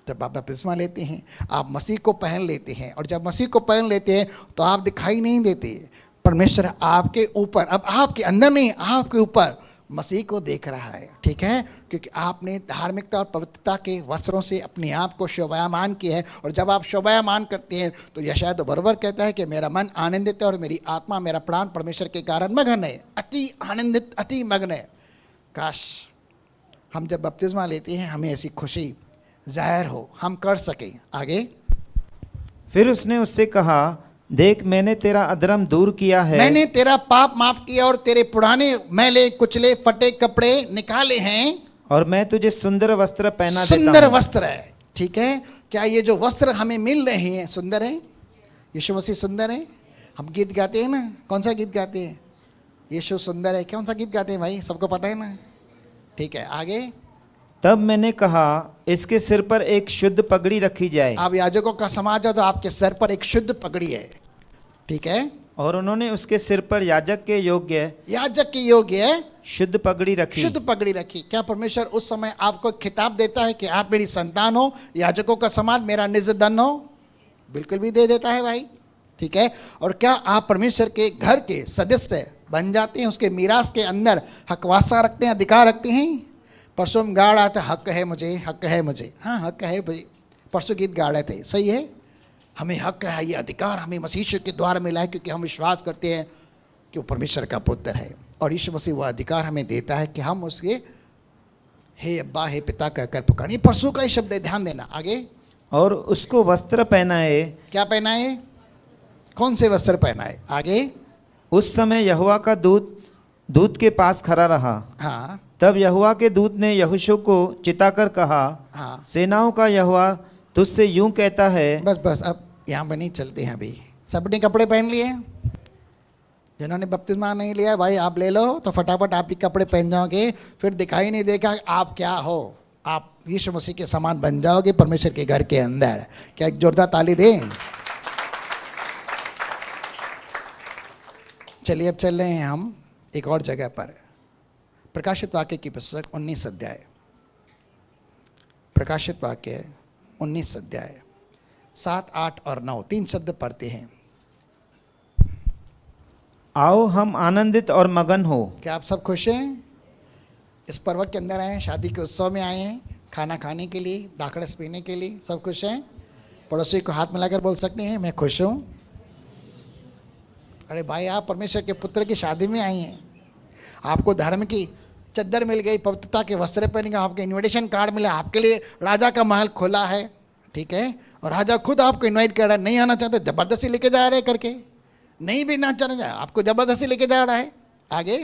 जब आप बपतिस्मा लेते हैं आप मसीह को पहन लेते हैं, और जब मसीह को पहन लेते हैं तो आप दिखाई नहीं देते। परमेश्वर आपके ऊपर, अब आपके अंदर नहीं, आपके ऊपर मसीह को देख रहा है। ठीक है, क्योंकि आपने धार्मिकता और पवित्रता के वस्त्रों से अपने आप को शोभायमान किया है। और जब आप शोभायमान करते हैं तो यशायाह तो बराबर कहता है कि मेरा मन आनंदित है और मेरी आत्मा, मेरा प्राण परमेश्वर के कारण मगन है, अति आनंदित, अति मगन है। काश हम जब बपतिस्मा लेते हैं हमें ऐसी खुशी जाहिर हो, हम कर सकें। आगे, फिर उसने उससे कहा, देख मैंने तेरा अधर्म दूर किया है, मैंने तेरा पाप माफ किया और तेरे पुराने मैले कुचले फटे कपड़े निकाले हैं, और मैं तुझे सुंदर वस्त्र पहना देता हूं। सुंदर वस्त्र है। ठीक है, क्या ये जो वस्त्र हमें मिल रहे हैं सुंदर है? यीशु मसीह सुंदर है। हम गीत गाते हैं ना, कौन सा गीत गाते हैं? यीशु सुंदर है। कौन सा गीत गाते हैं भाई, सबको पता है ना? ठीक है, आगे। तब मैंने कहा, इसके सिर पर एक शुद्ध पगड़ी रखी जाए। आप याजकों का समाज हो तो आपके सर पर एक शुद्ध पगड़ी है, ठीक है। और उन्होंने उसके सिर पर याजक के योग्य शुद्ध पगड़ी रखी। शुद्ध पगड़ी रखी। क्या परमेश्वर उस समय आपको खिताब देता है कि आप मेरी संतान हो, याजकों का समाज मेरा निज धन हो? बिल्कुल भी दे देता है भाई, ठीक है। और क्या आप परमेश्वर के घर के सदस्य बन जाते हैं, उसके मीरास के अंदर हकवासा रखते हैं, अधिकार रखते हैं? परसों हम गा रहा था, हक है मुझे, हक है मुझे। हाँ, हक है मुझे, परसों गीत गा रहे थे, सही है। हमें हक है, ये अधिकार हमें मसीह यीशु के द्वारा मिला है, क्योंकि हम विश्वास करते हैं कि वो परमेश्वर का पुत्र है, और यीशु मसीह वह अधिकार हमें देता है कि हम उसके हे अब्बा, हे पिता कहकर पुकारें। ये परसों का ही शब्द है, ध्यान देना। आगे, और उसको वस्त्र पहनाए। क्या पहनाए? कौन से वस्त्र पहनाए? आगे, उस समय यहोवा का दूत के पास खड़ा रहा। हाँ। तब यहोवा के दूत ने यहोशू को चिताकर कहा, हाँ। सेनाओं का यहोवा तुझसे यूं कहता है। बस अब यहाँ पर नहीं चलते हैं। अभी सबने कपड़े पहन लिए, जिन्होंने बपतिस्मा नहीं लिया भाई आप ले लो, तो फटाफट आप भी कपड़े पहन जाओगे, फिर दिखाई नहीं देगा आप क्या हो। आप यीशु मसीह के समान बन जाओगे परमेश्वर के घर के अंदर। क्या एक जोरदार ताली दें? चलिए अब चल रहे हैं हम एक और जगह पर। प्रकाशित वाक्य की पुस्तक 19 अध्याय, प्रकाशित वाक्य 19 अध्याय 7, 8 और 9 3 शब्द पढ़ते हैं। आओ हम आनंदित और मगन हो। क्या आप सब खुश हैं? इस पर्व के अंदर आए हैं, शादी के उत्सव में आए हैं, खाना खाने के लिए, दाखरस पीने के लिए, सब खुश हैं? पड़ोसी को हाथ मिलाकर बोल सकते हैं मैं खुश हूँ। अरे भाई, आप परमेश्वर के पुत्र की शादी में आई हैं, आपको धर्म की चद्दर मिल गई, पवित्रता के वस्त्र पहन गए, आपके इनविटेशन कार्ड मिला, आपके लिए राजा का महल खोला है, ठीक है। और राजा खुद आपको इनवाइट कर रहा है, नहीं आना चाहते जबरदस्ती लेके जा रहे करके, नहीं भी ना चला जाए आपको जबरदस्ती लेके जा रहा है। आगे,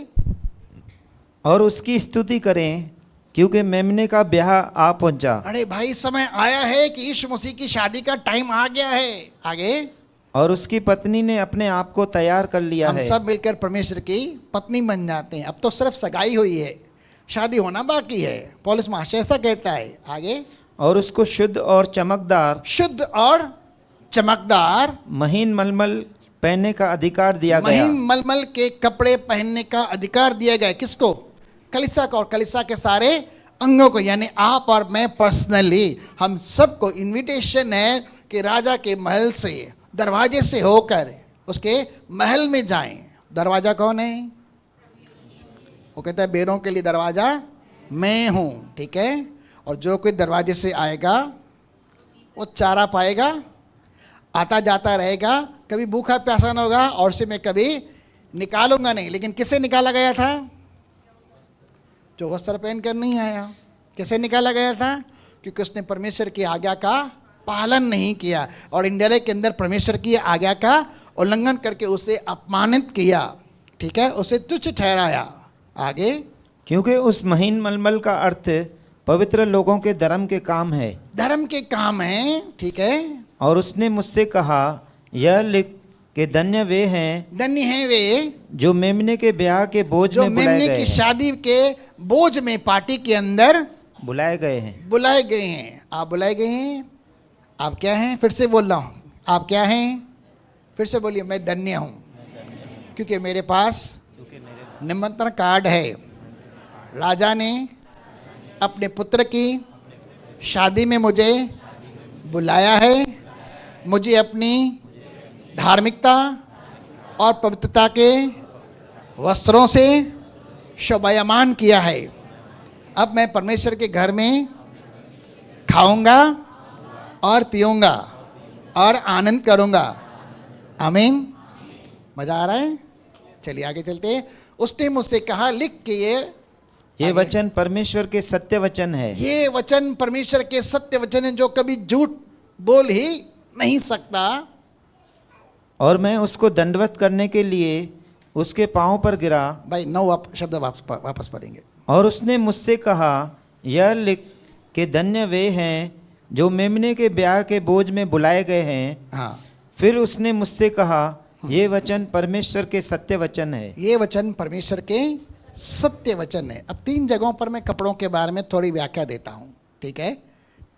और उसकी स्तुति करें क्योंकि मेमने का ब्याह आ पहुंचा। अरे भाई, समय आया है कि यीशु मसीह की शादी का टाइम आ गया है। आगे, और उसकी पत्नी ने अपने आप को तैयार कर लिया हम है। सब मिलकर परमेश्वर की पत्नी बन जाते हैं। अब तो सिर्फ सगाई हुई है, शादी होना बाकी है। पौलुस महाशय ऐसा कहता है। आगे, और उसको शुद्ध और चमकदार महीन मलमल पहनने का अधिकार दिया गया। महीन मलमल के कपड़े पहनने का अधिकार दिया गया। किसको? कलीसिया को, और कलीसिया के सारे अंगों को, यानी आप और मैं पर्सनली, हम सबको इनविटेशन है कि राजा के महल से, दरवाजे से होकर उसके महल में जाएं। दरवाजा कौन है? वो कहता है बेरों के लिए दरवाजा मैं हूं, ठीक है। और जो कोई दरवाजे से आएगा वो चारा पाएगा, आता जाता रहेगा, कभी भूखा प्यासा ना होगा, और उसे मैं कभी निकालूंगा नहीं। लेकिन किसे निकाला गया था? जो वस्त्र पहनकर नहीं आया। किसे निकाला गया था? क्योंकि उसने परमेश्वर की आज्ञा का पालन नहीं किया, और इंडिया के अंदर परमेश्वर की आज्ञा का उल्लंघन करके उसे अपमानित किया, ठीक है, उसे तुच्छ ठहराया। आगे, क्योंकि उस महीन मलमल का अर्थ पवित्र लोगों के धर्म के काम है। धर्म के काम है, ठीक है। और उसने मुझसे कहा, यह लिख कि धन्य वे हैं वे जो मेमने के ब्याह के बोझ में बुलाए गए हैं। मेमने की शादी के बोझ में, पार्टी के अंदर बुलाए गए हैं। आप बुलाए गए हैं। आप क्या हैं? फिर से बोल रहा हूँ, आप क्या हैं? फिर से बोलिए, मैं धन्य हूँ क्योंकि मेरे पास निमंत्रण कार्ड है। राजा ने अपने पुत्र की शादी में मुझे बुलाया है, मुझे अपनी धार्मिकता और पवित्रता के वस्त्रों से शोभायमान किया है। अब मैं परमेश्वर के घर में खाऊंगा और पीऊंगा और आनंद करूंगा। आमीन। मजा आ रहा है? चलिए आगे चलते हैं। उसने मुझसे कहा, लिख के ये वचन परमेश्वर के सत्य वचन है। ये वचन परमेश्वर के सत्य वचन है, जो कभी झूठ बोल ही नहीं सकता। और मैं उसको दंडवत करने के लिए उसके पांव पर गिरा। भाई 9 शब्द वापस पढ़ेंगे। और उसने मुझसे कहा, यह लिख कि धन्य वे हैं जो मेमने के ब्याह के बोझ में बुलाए गए हैं। हाँ। फिर उसने मुझसे कहा, ये वचन परमेश्वर के सत्य वचन है। ये वचन परमेश्वर के सत्य वचन है। अब 3 जगहों पर मैं कपड़ों के बारे में थोड़ी व्याख्या देता हूँ, ठीक है।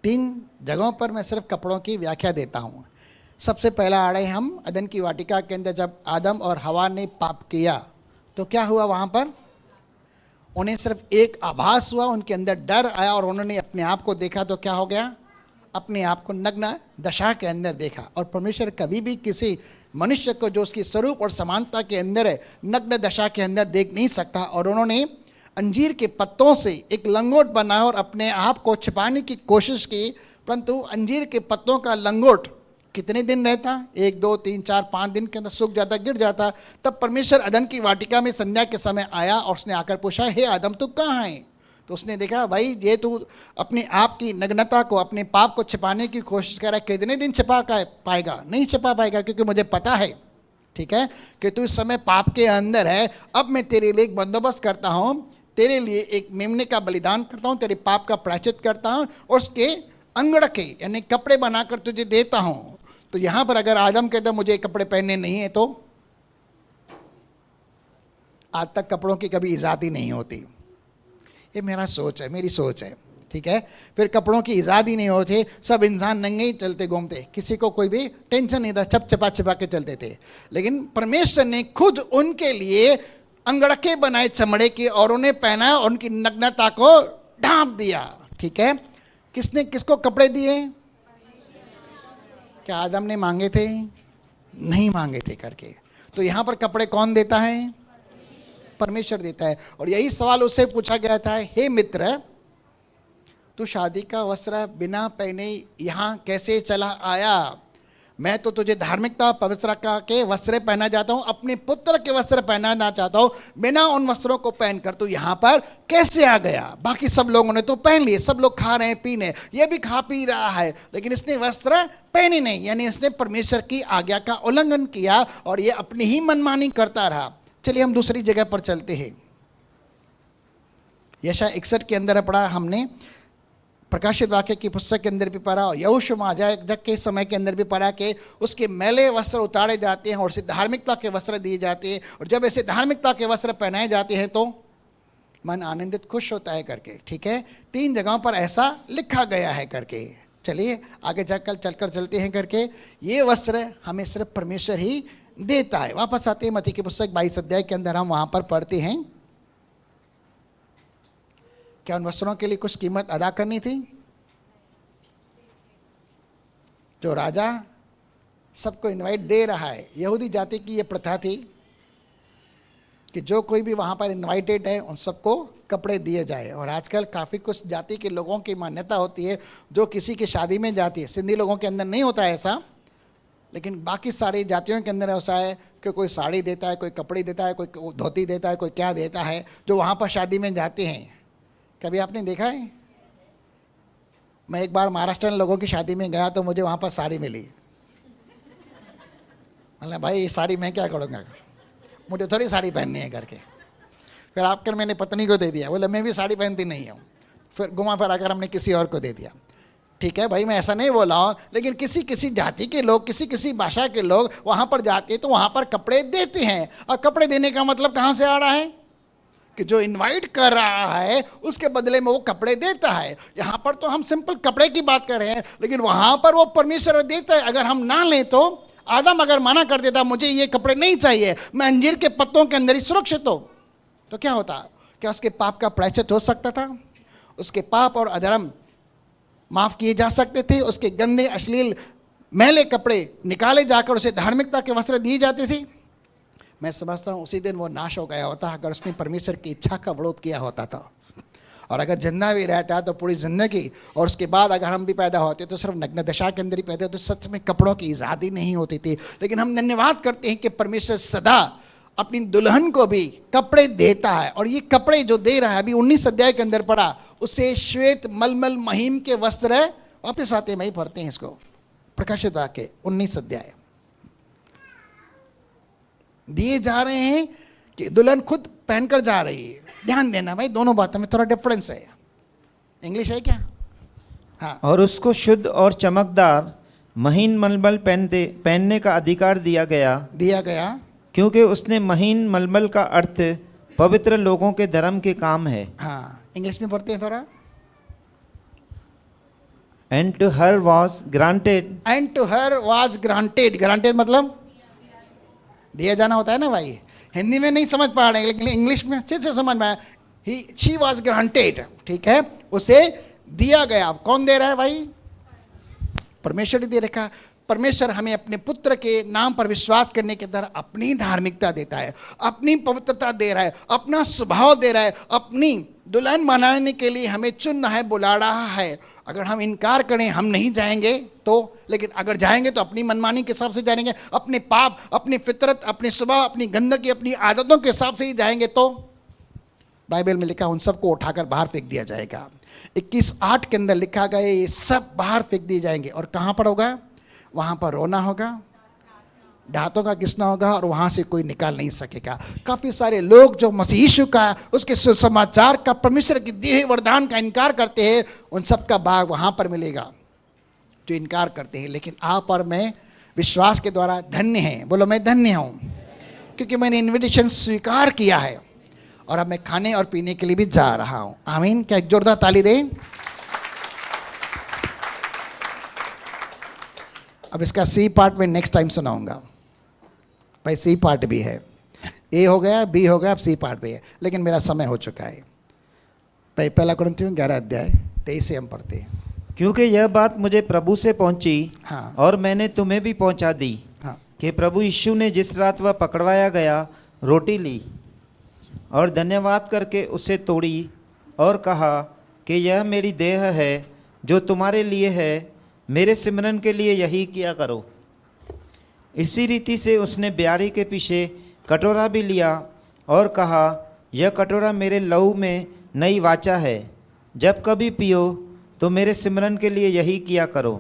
3 जगहों पर मैं सिर्फ कपड़ों की व्याख्या देता हूँ। सबसे पहला आ रहे हम अदन की वाटिका के अंदर, जब आदम और हवा ने पाप किया तो क्या हुआ वहाँ पर? उन्हें सिर्फ एक आभास हुआ, उनके अंदर डर आया और उन्होंने अपने आप को देखा तो क्या हो गया? अपने आप को नग्न दशा के अंदर देखा। और परमेश्वर कभी भी किसी मनुष्य को जो उसकी स्वरूप और समानता के अंदर है नग्न दशा के अंदर देख नहीं सकता। और उन्होंने अंजीर के पत्तों से एक लंगोट बनाया और अपने आप को छिपाने की कोशिश की, परंतु अंजीर के पत्तों का लंगोट कितने दिन रहता? 1 2 3 4 5 दिन के अंदर सूख जाता, गिर जाता। तब परमेश्वर अदन की वाटिका में संध्या के समय आया और उसने आकर पूछा, हे आदम तू कहाँ है? तो उसने देखा, भाई ये तू अपने आप की नग्नता को, अपने पाप को छिपाने की कोशिश कर रहा है, कितने दिन छिपा पाएगा? नहीं छिपा पाएगा, क्योंकि मुझे पता है, ठीक है, कि तू इस समय पाप के अंदर है। अब मैं तेरे लिए एक बंदोबस्त करता हूँ, तेरे लिए एक मेमने का बलिदान करता हूँ, तेरे पाप का प्रायश्चित करता हूँ और उसके अंगड़के यानी कपड़े बनाकर तुझे देता हूँ। तो यहाँ पर अगर आदम कहता मुझे कपड़े पहनने नहीं है, तो आज तक कपड़ों की कभी इजाद ही नहीं होती। ये मेरा सोच है, मेरी सोच है, ठीक है। फिर कपड़ों की इजाद ही नहीं होती, सब इंसान नंगे ही चलते घूमते, किसी को कोई भी टेंशन नहीं था, छिपा के चलते थे। लेकिन परमेश्वर ने खुद उनके लिए अंगड़के बनाए चमड़े के और उन्हें पहना और उनकी नग्नता को ढांप दिया, ठीक है। किसने किसको कपड़े दिए? क्या आदम ने मांगे थे? नहीं मांगे थे करके। तो यहाँ पर कपड़े कौन देता है? परमेश्वर देता है। और यही सवाल उससे पूछा गया था, हे मित्र तू शादी का वस्त्र बिना पहने यहाँ कैसे चला आया? मैं तो तुझे धार्मिकता पवित्रता के वस्त्र पहना जाता हूँ, अपने पुत्र के वस्त्र पहनाना चाहता हूँ, बिना उन वस्त्रों को पहनकर तू यहाँ पर कैसे आ गया? बाकी सब लोगों ने तो पहन लिए, सब लोग खा रहे हैं पी रहे हैं, ये भी खा पी रहा है, लेकिन इसने वस्त्र पहने नहीं, यानी इसने परमेश्वर की आज्ञा का उल्लंघन किया और ये अपनी ही मनमानी करता रहा। चलिए हम दूसरी जगह पर चलते हैं। यशायाह 61 के अंदर पढ़ा हमने, प्रकाशित वाक्य की पुस्तक के अंदर भी पढ़ा और यहोशू महायाजक के समय के अंदर भी पढ़ा कि उसके मैले वस्त्र उतारे जाते हैं और उसे धार्मिकता के वस्त्र दिए जाते हैं। और जब ऐसे धार्मिकता के वस्त्र पहनाए जाते हैं तो मन आनंदित खुश होता है करके, ठीक है। 3 जगहों पर ऐसा लिखा गया है करके। चलिए आगे चलकर चलते हैं करके। ये वस्त्र हमें सिर्फ परमेश्वर ही देता है। वापस आते हैं मत्ती की पुस्तक 22 अध्याय के अंदर, हम वहां पर पढ़ते हैं, क्या उन वस्त्रों के लिए कुछ कीमत अदा करनी थी? जो राजा सबको इनवाइट दे रहा है, यहूदी जाति की यह प्रथा थी कि जो कोई भी वहां पर इनवाइटेड है उन सबको कपड़े दिए जाए। और आजकल काफ़ी कुछ जाति के लोगों की मान्यता होती है जो किसी की शादी में जाती है। सिंधी लोगों के अंदर नहीं होता है ऐसा, लेकिन बाकी सारी जातियों के अंदर ऐसा है कि कोई साड़ी देता है, कोई कपड़े देता है, कोई धोती देता है, कोई क्या देता है, जो वहाँ पर शादी में जाते हैं। कभी आपने देखा है? मैं एक बार महाराष्ट्र लोगों की शादी में गया तो मुझे वहाँ पर साड़ी मिली। मतलब भाई ये साड़ी मैं क्या करूँगा, मुझे थोड़ी साड़ी पहननी है करके। फिर आकर मैंने पत्नी को दे दिया, बोले मैं भी साड़ी पहनती नहीं हूँ। फिर घुमा फिरा कर हमने किसी और को दे दिया। ठीक है भाई, मैं ऐसा नहीं बोला हूँ, लेकिन किसी किसी जाति के लोग, किसी किसी भाषा के लोग वहाँ पर जाते हैं तो वहाँ पर कपड़े देते हैं। और कपड़े देने का मतलब कहाँ से आ रहा है कि जो इनवाइट कर रहा है उसके बदले में वो कपड़े देता है। यहाँ पर तो हम सिंपल कपड़े की बात कर रहे हैं, लेकिन वहाँ पर वो परमेश्वर देता है। अगर हम ना लें तो आदम अगर मना कर देता मुझे ये कपड़े नहीं चाहिए, मैं अंजीर के पत्तों के अंदर ही सुरक्षित हो, तो क्या होता? क्या उसके पाप का प्रायश्चित हो सकता था? उसके पाप और अधर्म माफ़ किए जा सकते थे? उसके गंदे अश्लील मैले कपड़े निकाले जाकर उसे धार्मिकता के वस्त्र दिए जाते थे? मैं समझता हूँ उसी दिन वो नाश हो गया होता अगर उसने परमेश्वर की इच्छा का विरोध किया होता था। और अगर जिंदा भी रहता तो पूरी ज़िंदगी, और उसके बाद अगर हम भी पैदा होते तो सिर्फ नग्न दशा के अंदर ही पैदा होते, सच में कपड़ों की आज़ादी नहीं होती थी। लेकिन हम धन्यवाद करते हैं कि परमेश्वर सदा अपनी दुल्हन को भी कपड़े देता है। और ये कपड़े जो दे रहा है, अभी 19 अध्याय के अंदर पढ़ा, उसे श्वेत मलमल महीम के वस्त्र है। वापस आते वही पढ़ते हैं इसको, प्रकाशित वाक्य 19 अध्याय दिए जा रहे हैं कि दुल्हन खुद पहनकर जा रही है। ध्यान देना भाई, दोनों बातों में थोड़ा डिफरेंस है। इंग्लिश है क्या? हाँ। और उसको शुद्ध और चमकदार महीन मलमल पहनने का अधिकार दिया गया, क्योंकि क्योंकि उसने महीन मलमल का अर्थ पवित्र लोगों के धर्म के काम है। हाँ, इंग्लिश में पढ़ते हैं थोड़ा। And to her was granted, and to her was granted. Granted मतलब दिया जाना होता है ना भाई। हिंदी में नहीं समझ पा रहे हैं, लेकिन इंग्लिश में अच्छे से समझ में आया। शी वाज ग्रांटेड, ठीक है, उसे दिया गया। अब कौन दे रहा है भाई? परमेश्वर ही दे रखा। परमेश्वर हमें अपने पुत्र के नाम पर विश्वास करने के द्वारा अपनी धार्मिकता देता है, अपनी पवित्रता दे रहा है, अपना स्वभाव दे रहा है, अपनी दुल्हन बनाने के लिए हमें चुन रहा है, बुला रहा है। अगर हम इनकार करें, हम नहीं जाएंगे तो, लेकिन अगर जाएंगे तो अपनी मनमानी के हिसाब से जाएंगे, अपने पाप, अपनी फितरत, अपने स्वभाव, अपनी गंदगी, अपनी आदतों के हिसाब से ही जाएंगे तो बाइबल में लिखा उन सबको उठाकर बाहर फेंक दिया जाएगा। 21:8 के अंदर लिखा गया ये सब बाहर फेंक दिए जाएंगे। और कहाँ पर होगा? वहाँ पर रोना होगा, दांतों का घिसना होगा, और वहाँ से कोई निकाल नहीं सकेगा। काफ़ी सारे लोग जो मसीह यीशु का, उसके सुसमाचार का, परमेश्वर की दिए हुए वरदान का इनकार करते हैं, उन सब का भाग वहाँ पर मिलेगा जो इनकार करते हैं। लेकिन आप और मैं विश्वास के द्वारा धन्य हैं। बोलो, मैं धन्य हूँ क्योंकि मैंने इन्विटेशन स्वीकार किया है और अब मैं खाने और पीने के लिए भी जा रहा हूँ। आमीन। क्या एक जोरदार ताली दें? अब इसका सी पार्ट में नेक्स्ट टाइम सुनाऊंगा भाई। सी पार्ट भी है, ए हो गया, बी हो गया, अब सी पार्ट भी है, लेकिन मेरा समय हो चुका है भाई। 1 कुरिन्थियों 11 अध्याय 23 से हम पढ़ते हैं। क्योंकि यह बात मुझे प्रभु से पहुंची, हाँ, और मैंने तुम्हें भी पहुंचा दी, हाँ, कि प्रभु यीशु ने जिस रात वह पकड़वाया गया, रोटी ली और धन्यवाद करके उसे तोड़ी और कहा कि यह मेरी देह है जो तुम्हारे लिए है, मेरे सिमरन के लिए यही किया करो। इसी रीति से उसने ब्यारी के पीछे कटोरा भी लिया और कहा, यह कटोरा मेरे लहू में नई वाचा है, जब कभी पियो तो मेरे सिमरन के लिए यही किया करो।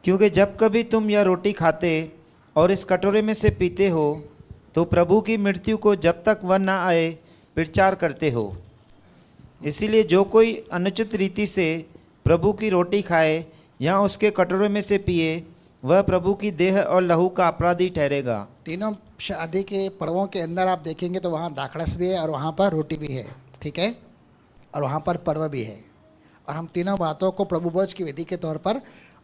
क्योंकि जब कभी तुम यह रोटी खाते और इस कटोरे में से पीते हो तो प्रभु की मृत्यु को जब तक वह न आए प्रचार करते हो। इसीलिए जो कोई अनुचित रीति से प्रभु की रोटी खाए या उसके कटोरे में से पिए, वह प्रभु की देह और लहू का अपराधी ठहरेगा। तीनों शादी के पर्वों के अंदर आप देखेंगे तो वहाँ दाखरस भी है और वहाँ पर रोटी भी है, ठीक है, और वहाँ पर पर्व भी है, और हम तीनों बातों को प्रभु भोज की विधि के तौर पर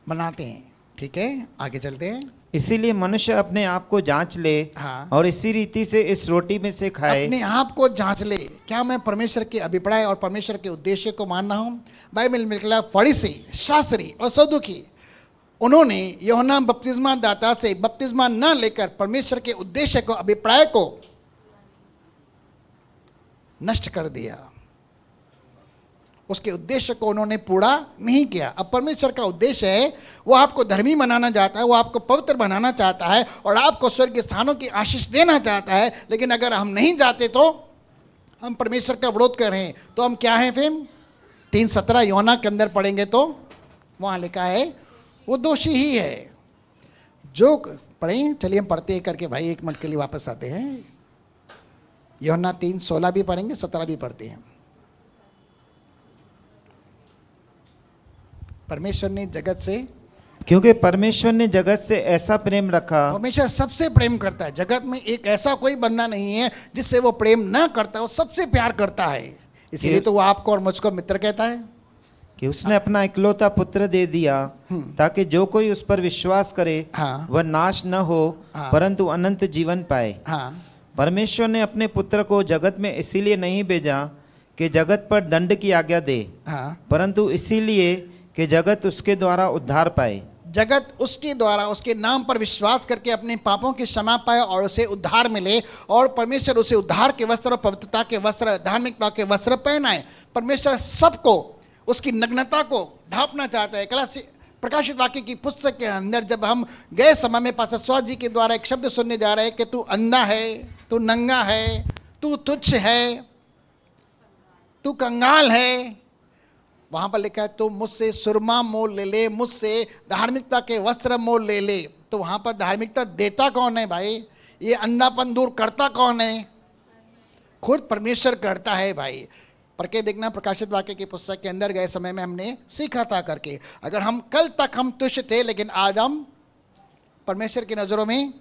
मनाते हैं, ठीक है। आगे चलते हैं। इसीलिए मनुष्य अपने आप को जांच ले, हाँ, और इसी रीति से इस रोटी में से खाए। अपने आप को जांच ले, क्या मैं परमेश्वर के अभिप्राय और परमेश्वर के उद्देश्य को मान रहा हूँ? बाइबल में लिखा, फरीसी, शास्त्री और सदूकी, उन्होंने यूहन्ना बपतिस्मा दाता से बपतिस्मा न लेकर परमेश्वर के उद्देश्य को, अभिप्राय को नष्ट कर दिया। उसके उद्देश्य को उन्होंने पूरा नहीं किया। अब परमेश्वर का उद्देश्य है, वो आपको धर्मी बनाना चाहता है, वो आपको पवित्र बनाना चाहता है और आपको स्वर्ग के स्थानों की आशीष देना चाहता है। लेकिन अगर हम नहीं जाते तो हम परमेश्वर का विरोध कर रहे हैं, तो हम क्या हैं? फिर 3:17 यूहन्ना के अंदर पढ़ेंगे तो वहाँ लिखा है वो दोषी ही है। जो पढ़ें, चलिए हम पढ़ते करके भाई 1 मिनट के लिए वापस आते हैं। यूहन्ना 3:16 भी पढ़ेंगे, 17 भी पढ़ते हैं। परमेश्वर ने जगत से, क्योंकि परमेश्वर ने जगत से ऐसा प्रेम रखा। परमेश्वर सबसे प्रेम करता है। जगत में एक ऐसा कोई बंदा नहीं है जिससे वो प्रेम ना करता, वो सबसे प्यार करता है। इसलिए तो वो आपको और मुझको मित्र कहता है कि उसने अपना इकलौता पुत्र दे दिया, ताकि जो कोई उस पर विश्वास करे, हाँ, वह नाश न हो, हाँ, परंतु अनंत जीवन पाए। हाँ, परमेश्वर ने अपने पुत्र को जगत में इसीलिए नहीं भेजा कि जगत पर दंड की आज्ञा दे, हाँ, परंतु इसीलिए कि जगत उसके द्वारा उद्धार पाए। जगत उसके द्वारा, उसके नाम पर विश्वास करके अपने पापों की क्षमा पाए और उसे उद्धार मिले, और परमेश्वर उसे उद्धार के वस्त्र, पवित्रता के वस्त्र, धार्मिकता के वस्त्र पहनाए। परमेश्वर सबको उसकी नग्नता को ढांपना चाहता है। प्रकाशित वाक्य की पुस्तक के अंदर जब हम गए समय में पास्टर स्वाद जी के द्वारा एक शब्द सुनने जा रहे हैं कि तू अंधा है, तू नंगा है, तू तुच्छ है, तू कंगाल है। वहाँ पर लिखा है तू मुझसे सुरमा मोल ले ले, मुझसे धार्मिकता के वस्त्र मोल ले ले। तो वहाँ पर धार्मिकता देता कौन है भाई? ये अंधापन दूर करता कौन है? खुद परमेश्वर करता है भाई। पढ़ के देखना प्रकाशित वाक्य की पुस्तक के अंदर गए समय में हमने सीखा था करके। अगर हम कल तक हम तुच्छ थे, लेकिन आज हम परमेश्वर की नज़रों में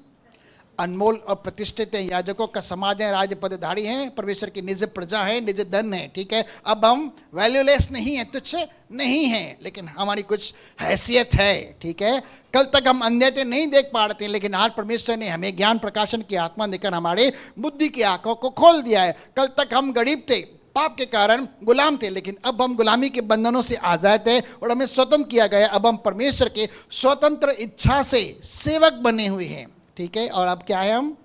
अनमोल और प्रतिष्ठित हैं, याजकों का समाज है, राज पदधारी हैं, परमेश्वर की निज प्रजा है, निज धन है। ठीक है, अब हम वैल्यूलेस नहीं है, तुच्छ नहीं है, लेकिन हमारी कुछ हैसियत है। ठीक है, कल तक हम अंधे थे, नहीं देख पा रहे थे, लेकिन आज परमेश्वर ने हमें ज्ञान प्रकाशन की आत्मा देकर हमारे बुद्धि की आंखों को खोल दिया है। कल तक हम गरीब थे, पाप के कारण गुलाम थे, लेकिन अब हम गुलामी के बंधनों से आजाद थे और हमें स्वतंत्र किया गया। अब हम परमेश्वर के स्वतंत्र इच्छा से सेवक बने हुए हैं। ठीक है, और अब क्या है, हम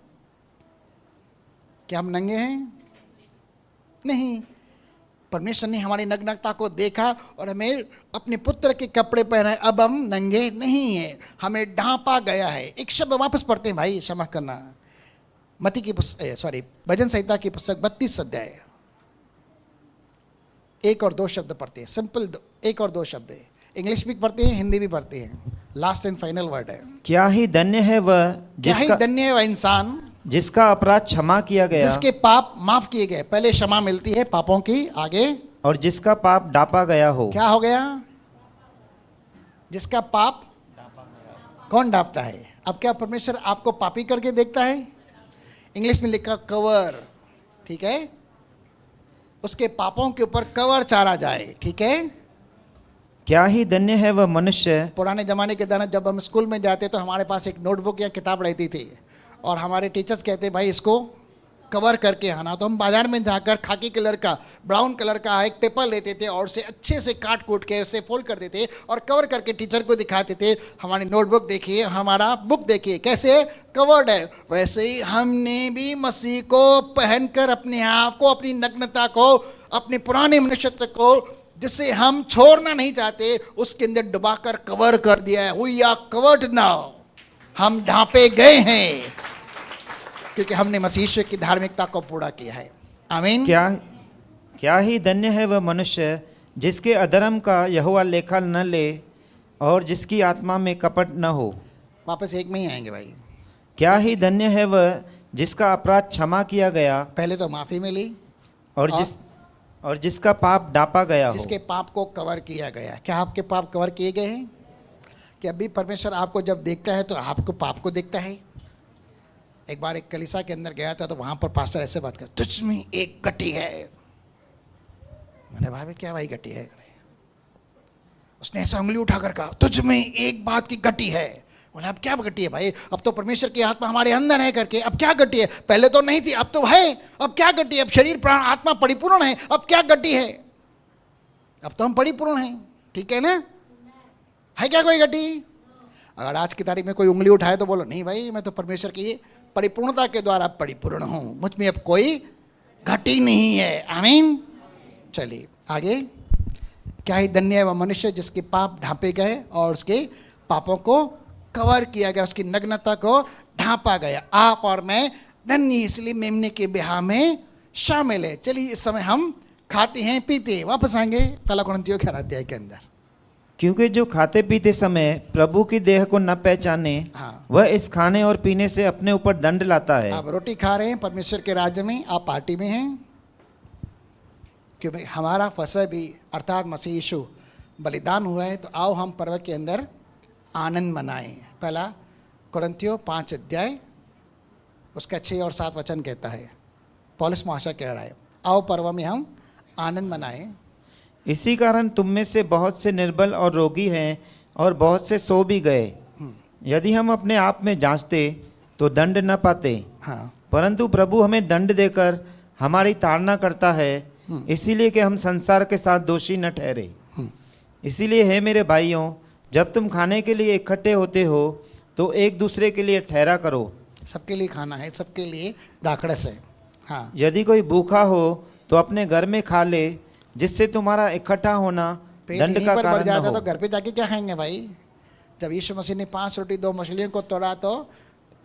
क्या हम नंगे हैं? नहीं, परमेश्वर ने हमारी नग्नता को देखा और हमें अपने पुत्र के कपड़े पहनाए। अब हम नंगे नहीं हैं, हमें ढांपा गया है। एक शब्द वापस पढ़ते हैं भाई, क्षमा करना, मती की भजन संहिता की पुस्तक 32 अध्याय, 1 और 2 शब्द पढ़ते हैं। सिंपल 1 और 2 शब्द है, इंग्लिश भी पढ़ते हैं, हिंदी भी पढ़ते हैं। लास्ट एंड फाइनल वर्ड है, क्या ही धन्य है वह, क्या ही धन्य है वह इंसान जिसका अपराध क्षमा किया गया, जिसके पाप माफ किए गए। पहले क्षमा मिलती है पापों की, आगे और जिसका पाप डापा गया हो। क्या हो गया? जिसका पाप कौन डापता है? अब क्या परमेश्वर आपको पापी करके देखता है? इंग्लिश में लिखा कवर। ठीक है, उसके पापों के ऊपर कवर चारा जाए। ठीक है, क्या ही धन्य है वह मनुष्य। पुराने जमाने के दौरान जब हम स्कूल में जाते तो हमारे पास एक नोटबुक या किताब रहती थी और हमारे टीचर्स कहते भाई इसको कवर करके आना। तो हम बाजार में जाकर खाकी कलर का, ब्राउन कलर का एक पेपर लेते थे और उसे अच्छे से काट कूट के उसे फोल्ड करते थे और कवर करके टीचर को दिखाते थे, हमारी नोटबुक देखिए, हमारा बुक देखिए कैसे कवर्ड है। वैसे ही हमने भी मसीह को पहनकर अपने आप को, अपनी नग्नता को, अपने पुराने मनुष्यत्व को जिसे हम छोड़ना नहीं चाहते, उसके अंदर डुबाकर कवर कर दिया है। वी आर कवर्ड नाउ, हम ढांपे गए हैं क्योंकि हमने मसीह की धार्मिकता को पूरा किया है। आमीन। क्या ही धन्य है वह मनुष्य जिसके अधर्म का यहोवा लेखा न ले और जिसकी आत्मा में कपट न हो। वापस एक में ही आएंगे भाई। क्या ही धन्य है वह जिसका अपराध क्षमा किया गया, पहले तो माफी मिली, और जिसका पाप डापा गया हो, जिसके पाप को कवर किया गया। क्या आपके पाप कवर किए गए हैं? कि अभी परमेश्वर आपको जब देखता है तो आपको पाप को देखता है। एक बार एक कलीसिया के अंदर गया था तो वहां पर पास्टर ऐसे बात कर, तुझ में एक गटी है। मैंने भाई क्या भाई गटी है? उसने ऐसा उंगली उठाकर कहा, तुझ में एक बात की गटी है। बोले अब क्या गटी है भाई? अब तो परमेश्वर की आत्मा हमारे अंदर है करके, अब क्या गटी है? पहले तो नहीं थी, अब तो है। अब क्या गटी है? अब शरीर प्राण आत्मा परिपूर्ण है, अब क्या गटी है? अब तो हम परिपूर्ण हैं। ठीक है ना? है क्या कोई गटी? अगर आज की तारीख में कोई उंगली उठाए तो बोलो नहीं भाई, मैं तो परमेश्वर की परिपूर्णता के द्वारा परिपूर्ण हूं, मुझ में अब कोई घटी नहीं है। आमीन। चलिए आगे। क्या ही धन्य है वह मनुष्य जिसके पाप ढांपे गए और उसके पापों को कवर किया गया, उसकी नग्नता को ढांपा गया। आप और मैं धन्य इसलिए मेमने के ब्याह में शामिल है। चलिए इस समय हम खाते हैं पीते हैं। वापस आएंगे पहला कुरिन्थियों के अध्याय के अंदर। क्योंकि जो खाते पीते समय प्रभु की देह को न पहचाने, वह इस खाने और पीने से अपने ऊपर दंड लाता है। आप रोटी खा रहे हैं परमेश्वर के राज्य में, आप पार्टी में हैं, क्योंकि हमारा फसह भी अर्थात मसीह यीशु बलिदान हुआ है। तो आओ हम पर्व के अंदर आनंद मनाएं। पहला कुरिन्थियों 5 अध्याय उसका 6 और 7 वचन कहता है, पौलुस महाशय कह रहा है, आओ पर्व में हम आनंद मनाएं। इसी कारण तुम में से बहुत से निर्बल और रोगी हैं और बहुत से सो भी गए। यदि हम अपने आप में जांचते तो दंड न पाते। हाँ। परंतु प्रभु हमें दंड देकर हमारी ताड़ना करता है, इसीलिए कि हम संसार के साथ दोषी न ठहरे। इसीलिए है मेरे भाइयों, जब तुम खाने के लिए इकट्ठे होते हो तो एक दूसरे के लिए ठहरा करो। सबके लिए खाना है, सबके लिए दाखड़स है। हाँ। यदि कोई भूखा हो तो अपने घर में खा ले, जिससे तुम्हारा इकट्ठा होना दंड का कारण न हो। तो घर पे जाके क्या खाएंगे भाई? जब यीशु मसीह ने 5 रोटी 2 मछलियों को तोड़ा तो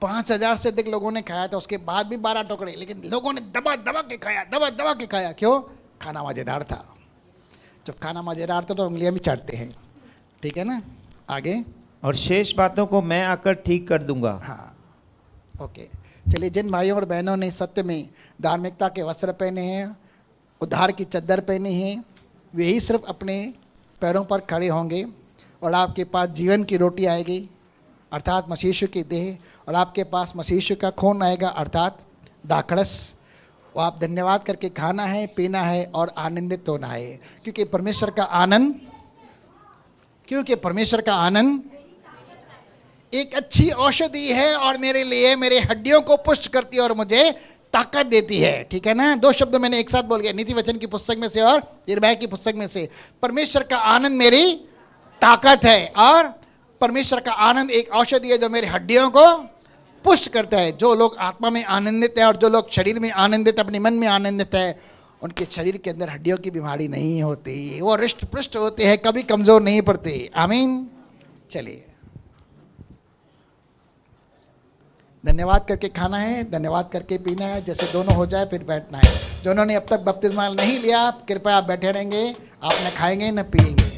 5000 से अधिक लोगों ने खाया था। उसके बाद भी 12 टुकड़े, लेकिन लोगों ने दबा दबा के खाया, दबा दबा के खाया। क्यों? खाना मजेदार था। जब खाना मजेदार था तो उंगलियां भी चाटते हैं। ठीक है ना? आगे। और शेष बातों को मैं आकर ठीक कर दूंगा। हाँ, ओके। चलिए, जिन भाइयों और बहनों ने सत्य में धार्मिकता के वस्त्र पहने हैं, उद्धार की चद्दर पहने हैं, वे ही सिर्फ अपने पैरों पर खड़े होंगे और आपके पास जीवन की रोटी आएगी। अर्थात मसीह यीशु की देह, और आपके पास मसीह यीशु का खून आएगा अर्थात दाखरस। वो आप धन्यवाद करके खाना है, पीना है और आनंदित होना है, क्योंकि परमेश्वर का आनंद एक अच्छी औषधि है और मेरे लिए मेरे हड्डियों को पुष्ट करती है और मुझे ताकत देती है। ठीक है ना? दो शब्द मैंने एक साथ बोल गया, नीति वचन की पुस्तक में से और यिर्मयाह की पुस्तक में से। परमेश्वर का आनंद मेरी ताकत है और परमेश्वर का आनंद एक औषधि है जो मेरे हड्डियों को पुष्ट करता है। जो लोग आत्मा में आनंदित है और जो लोग शरीर में आनंदित, अपने मन में आनंदित है, उनके शरीर के अंदर हड्डियों की बीमारी नहीं होती, वो हृष्ट पुष्ट होते हैं, कभी कमजोर नहीं पड़ते। आमीन। चलिए, धन्यवाद करके खाना है, धन्यवाद करके पीना है, जैसे दोनों हो जाए फिर बैठना है। जो उन्होंने अब तक बपतिस्मा नहीं लिया, कृपया आप बैठे रहेंगे, आप न खाएंगे न पिएंगे।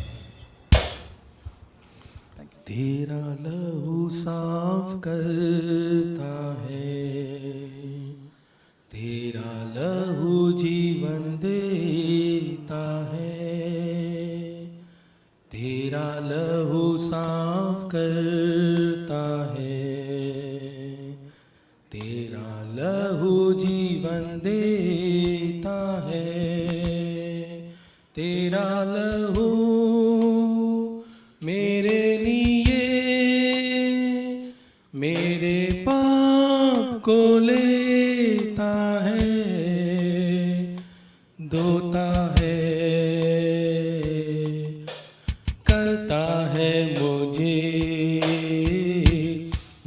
तेरा लहू साफ करता है, तेरा लहू जीवन देता है, तेरा लहू साफ करता है, तेरा लहू जीवन देता है, तेरा लहू मेरे लिए मेरे पाप को लेता है, धोता है, करता है मुझे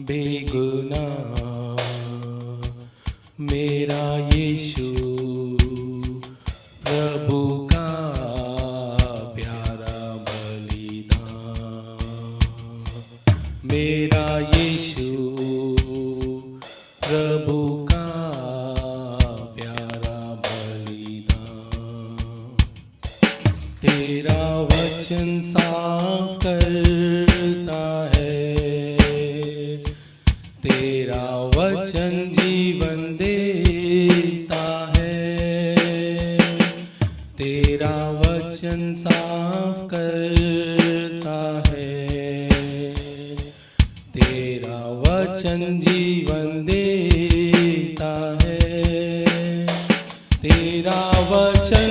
बेगुनाह। मेरा यीशु प्रभु का प्यारा बलिदान, मेरा यीशु प्रभु का प्यारा बलिदान। तेरा वचन साफ करता है, तेरा वचन जीवन देता है, तेरा वचन साफ करता है, तेरा वचन जीवन देता है, तेरा वचन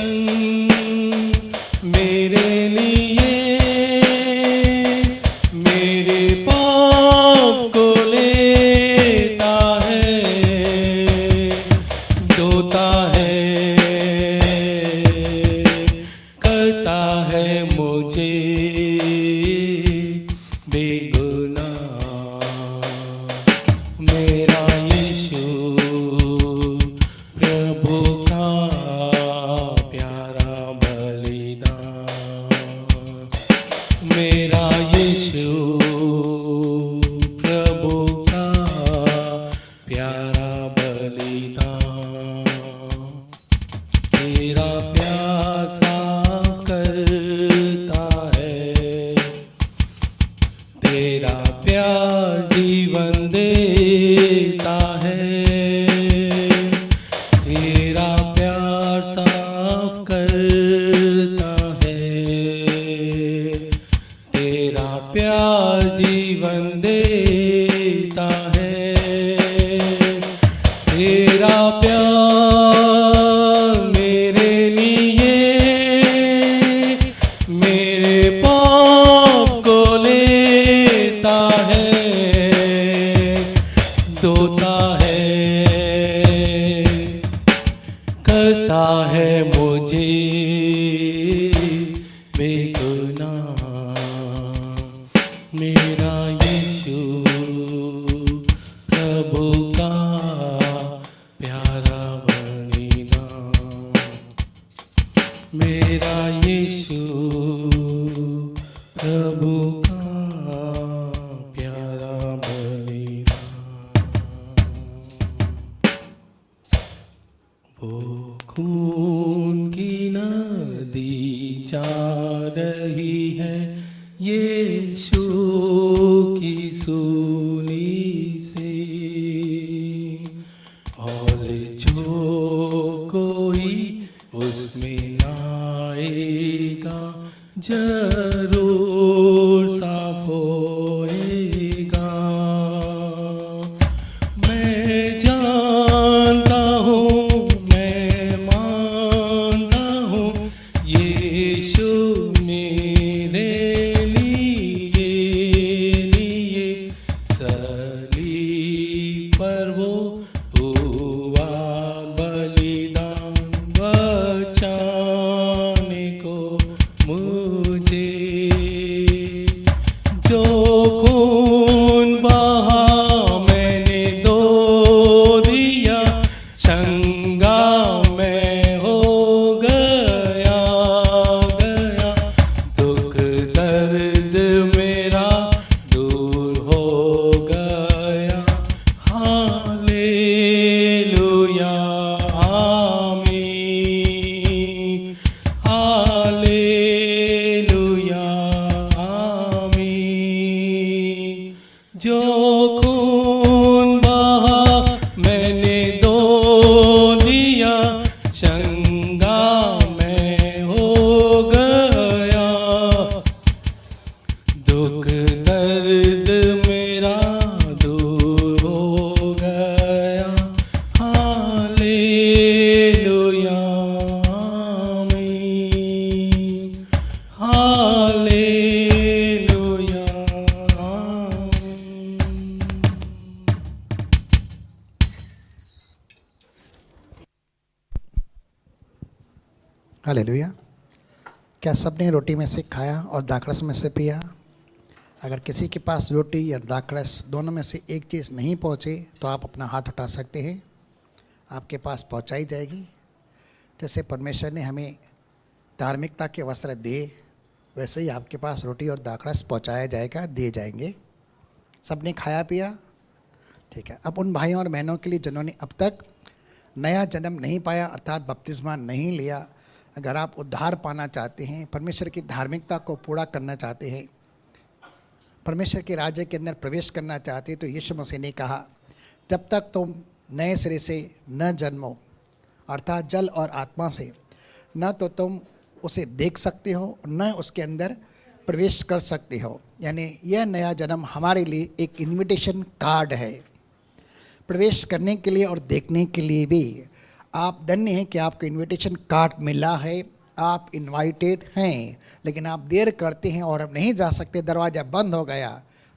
मेरे लिए मेरे पाप को लेता है, धोता है, करता है मुझे बेगुनाह। मेरा यीशु प्रभु का प्यारा बलिदान, मेरा यीशु प्रभु का प्यारा बलिदान। तेरा प्यार साफ करता है, तेरा प्यार जीवन देता है, तेरा प्यार साफ करता है, तेरा प्यार जीवन देता है, तेरा प्यार मेरे लिए मेरे पाप को लेता है, धोता है, करता है मुझे बेगुनाह। मेरा यीशु प्रभु का प्यारा बलिदान, मेरा यीशु प्रभु का प्यारा बलिदान। वो खून की नदी जा रही है यीशु की सूली से, और जो कोई उसमें नहाएगा जरूर साफ होएगा। जो खून बहा मैंने दो दिया, शंगा मैं हो गया। दुख दर्द मेरा दूर हो गया। हालेलुया आमीन, हालेलुया आमीन। हालेलुया। क्या सबने रोटी में से खाया और दाखरस में से पिया? अगर किसी के पास रोटी या दाखरस दोनों में से एक चीज़ नहीं पहुँचे तो आप अपना हाथ उठा सकते हैं, आपके पास पहुँचाई जाएगी। जैसे परमेश्वर ने हमें धार्मिकता के वस्त्र दिए, वैसे ही आपके पास रोटी और दाखरस पहुँचाया जाएगा, दिए जाएंगे। सबने खाया पिया? ठीक है। अब उन भाइयों और बहनों के लिए जिन्होंने अब तक नया जन्म नहीं पाया अर्थात बपतिस्मा नहीं लिया, अगर आप उद्धार पाना चाहते हैं, परमेश्वर की धार्मिकता को पूरा करना चाहते हैं, परमेश्वर के राज्य के अंदर प्रवेश करना चाहते हैं, तो यीशु मसीह ने कहा जब तक तुम नए सिरे से न जन्मो अर्थात जल और आत्मा से, न तो तुम उसे देख सकते हो न उसके अंदर प्रवेश कर सकते हो। यानी यह नया जन्म हमारे लिए एक इन्विटेशन कार्ड है प्रवेश करने के लिए और देखने के लिए भी। आप धन्य हैं कि आपको इनविटेशन कार्ड मिला है, आप इनवाइटेड हैं, लेकिन आप देर करते हैं और अब नहीं जा सकते, दरवाज़ा बंद हो गया,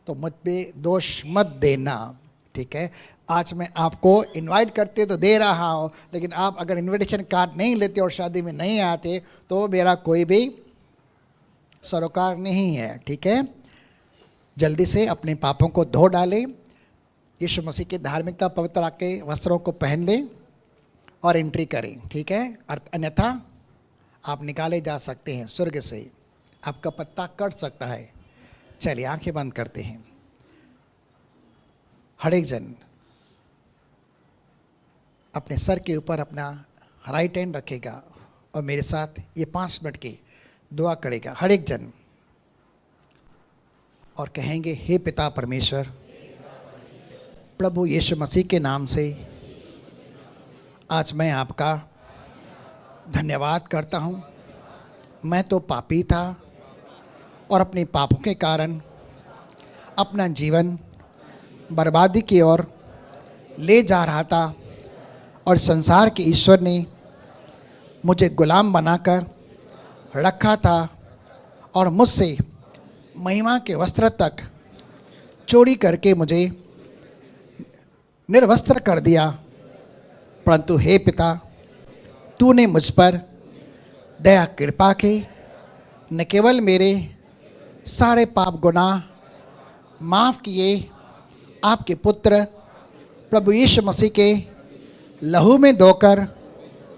तो मुझ पे दोष मत देना, ठीक है। आज मैं आपको इनवाइट करते तो दे रहा हूँ, लेकिन आप अगर इनविटेशन कार्ड नहीं लेते और शादी में नहीं आते तो मेरा कोई भी सरोकार नहीं है, ठीक है। जल्दी से अपने पापों को धो डालें, यीशु मसीह की धार्मिकता पवित्र के वस्त्रों को पहन लें और एंट्री करें, ठीक है। अन्यथा आप निकाले जा सकते हैं स्वर्ग से, आपका पत्ता कट सकता है। चलिए आंखें बंद करते हैं। हर एक जन अपने सर के ऊपर अपना राइट हैंड रखेगा और मेरे साथ ये 5 मिनट की दुआ करेगा हर एक जन, और कहेंगे हे पिता परमेश्वर, प्रभु यीशु मसीह के नाम से आज मैं आपका धन्यवाद करता हूँ। मैं तो पापी था और अपने पापों के कारण अपना जीवन बर्बादी की ओर ले जा रहा था, और संसार के ईश्वर ने मुझे गुलाम बनाकर रखा था और मुझसे महिमा के वस्त्र तक चोरी करके मुझे निर्वस्त्र कर दिया। परंतु हे पिता, तूने मुझ पर दया कृपा की, न केवल मेरे सारे पाप गुनाह माफ़ किए, आपके पुत्र प्रभु यीशु मसीह के लहू में धोकर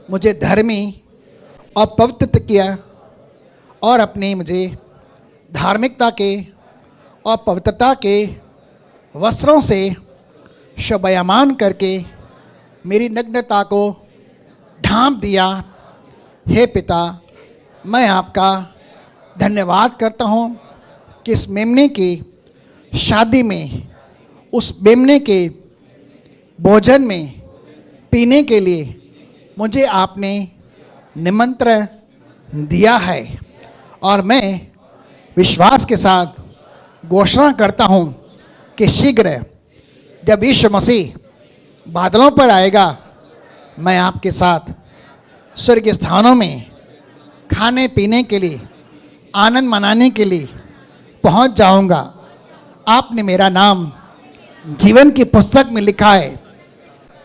मुझे धर्मी और पवित्र किया, और अपने मुझे धार्मिकता के और पवित्रता के वस्त्रों से शोभायमान करके मेरी नग्नता को ढांप दिया। हे पिता, मैं आपका धन्यवाद करता हूँ कि इस मेमने की शादी में, उस मेमने के भोजन में पीने के लिए मुझे आपने निमंत्रण दिया है, और मैं विश्वास के साथ घोषणा करता हूँ कि शीघ्र जब यीशु मसीह बादलों पर आएगा, मैं आपके साथ स्वर्गीय स्थानों में खाने पीने के लिए, आनंद मनाने के लिए पहुंच जाऊंगा। आपने मेरा नाम जीवन की पुस्तक में लिखा है,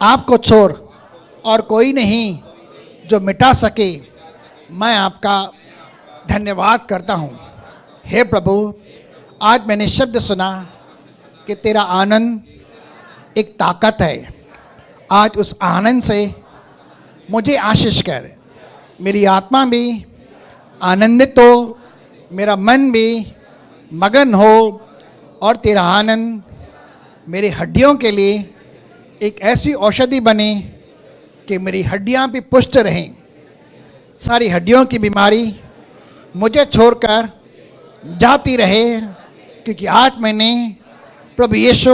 आपको छोड़ और कोई नहीं जो मिटा सके। मैं आपका धन्यवाद करता हूँ। हे प्रभु, आज मैंने शब्द सुना कि तेरा आनंद एक ताकत है। आज उस आनंद से मुझे आशीष कर, मेरी आत्मा भी आनंदित हो, मेरा मन भी मगन हो, और तेरा आनंद मेरी हड्डियों के लिए एक ऐसी औषधि बने कि मेरी हड्डियां भी पुष्ट रहें। सारी हड्डियों की बीमारी मुझे छोड़कर जाती रहे, क्योंकि आज मैंने प्रभु यीशु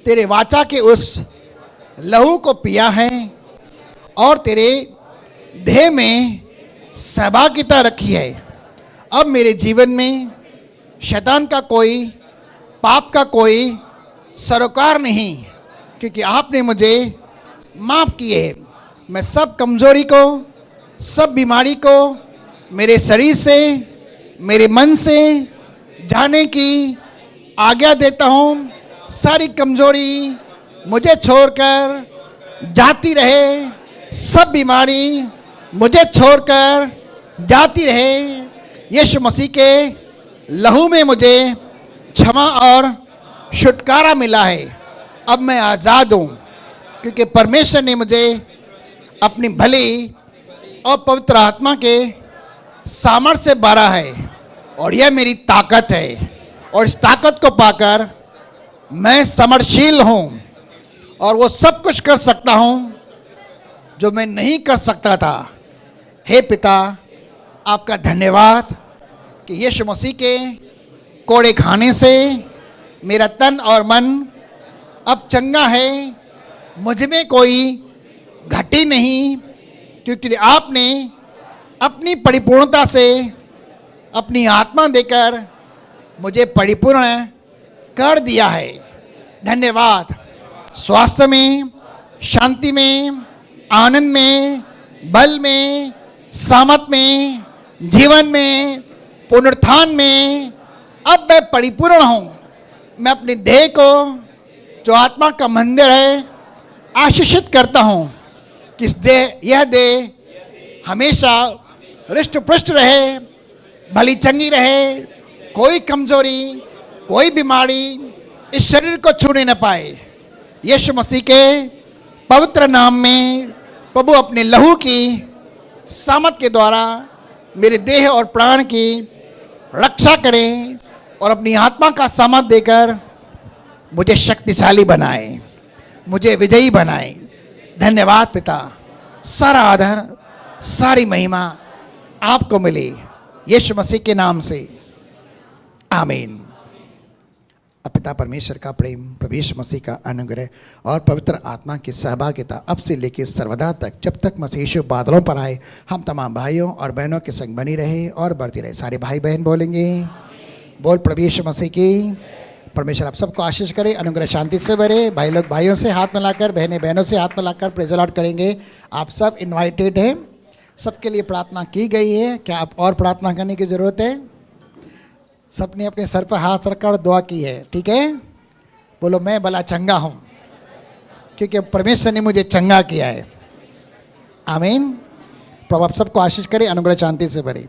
तेरे वाचा के उस लहू को पिया है और तेरे देह में सहभागिता रखी है। अब मेरे जीवन में शैतान का कोई, पाप का कोई सरोकार नहीं, क्योंकि आपने मुझे माफ़ किए। मैं सब कमज़ोरी को, सब बीमारी को मेरे शरीर से, मेरे मन से जाने की आज्ञा देता हूँ। सारी कमज़ोरी मुझे छोड़कर जाती रहे, सब बीमारी मुझे छोड़कर जाती रहे। यीशु मसीह के लहू में मुझे क्षमा और छुटकारा मिला है। अब मैं आज़ाद हूँ, क्योंकि परमेश्वर ने मुझे अपनी भली और पवित्र आत्मा के सामर्थ्य से भरा है, और यह मेरी ताकत है। और इस ताकत को पाकर मैं समर्थशील हूँ, और वो सब कुछ कर सकता हूँ जो मैं नहीं कर सकता था। हे पिता, आपका धन्यवाद कि यीशु मसीह के कोड़े खाने से मेरा तन और मन अब चंगा है। मुझ में कोई घटी नहीं, क्योंकि आपने अपनी परिपूर्णता से अपनी आत्मा देकर मुझे परिपूर्ण कर दिया है। धन्यवाद। स्वास्थ्य में, शांति में, आनंद में, बल में, सामर्थ में, जीवन में, पुनरुत्थान में अब मैं परिपूर्ण हूँ। मैं अपने देह को, जो आत्मा का मंदिर है, आशीषित करता हूँ कि यह देह हमेशा हृष्ट पुष्ट रहे, भली चंगी रहे, कोई कमजोरी, कोई बीमारी इस शरीर को छूने न पाए। यीशु मसीह के पवित्र नाम में प्रभु अपने लहू की सामर्थ के द्वारा मेरे देह और प्राण की रक्षा करें, और अपनी आत्मा का सामर्थ देकर मुझे शक्तिशाली बनाए, मुझे विजयी बनाए। धन्यवाद पिता। सारा आदर, सारी महिमा आपको मिले, यीशु मसीह के नाम से, आमीन। अब पिता परमेश्वर का प्रेम, प्रभु यीशु मसीह का अनुग्रह और पवित्र आत्मा की सहभागिता अब से लेकर सर्वदा तक, जब तक मसीह यीशु बादलों पर आए, हम तमाम भाइयों और बहनों के संग बनी रहे और बढ़ती रहे। सारे भाई बहन बोलेंगे, बोल प्रभु यीशु मसीह की। परमेश्वर आप सबको आशीष करे, अनुग्रह शांति से भरे। भाई लोग भाइयों से हाथ मिलाकर, बहनें बहनों से हाथ मिलाकर प्रेज़ द लॉर्ड करेंगे। आप सब इन्वाइटेड हैं, सबके लिए प्रार्थना की गई है। क्या आप और प्रार्थना करने की ज़रूरत है? सबने अपने सर पर हाथ रखकर दुआ की है, ठीक है? बोलो मैं भला चंगा हूँ, क्योंकि परमेश्वर ने मुझे चंगा किया है। आमीन। प्रभु आप सबको आशीष करे, अनुग्रह शांति से भरे।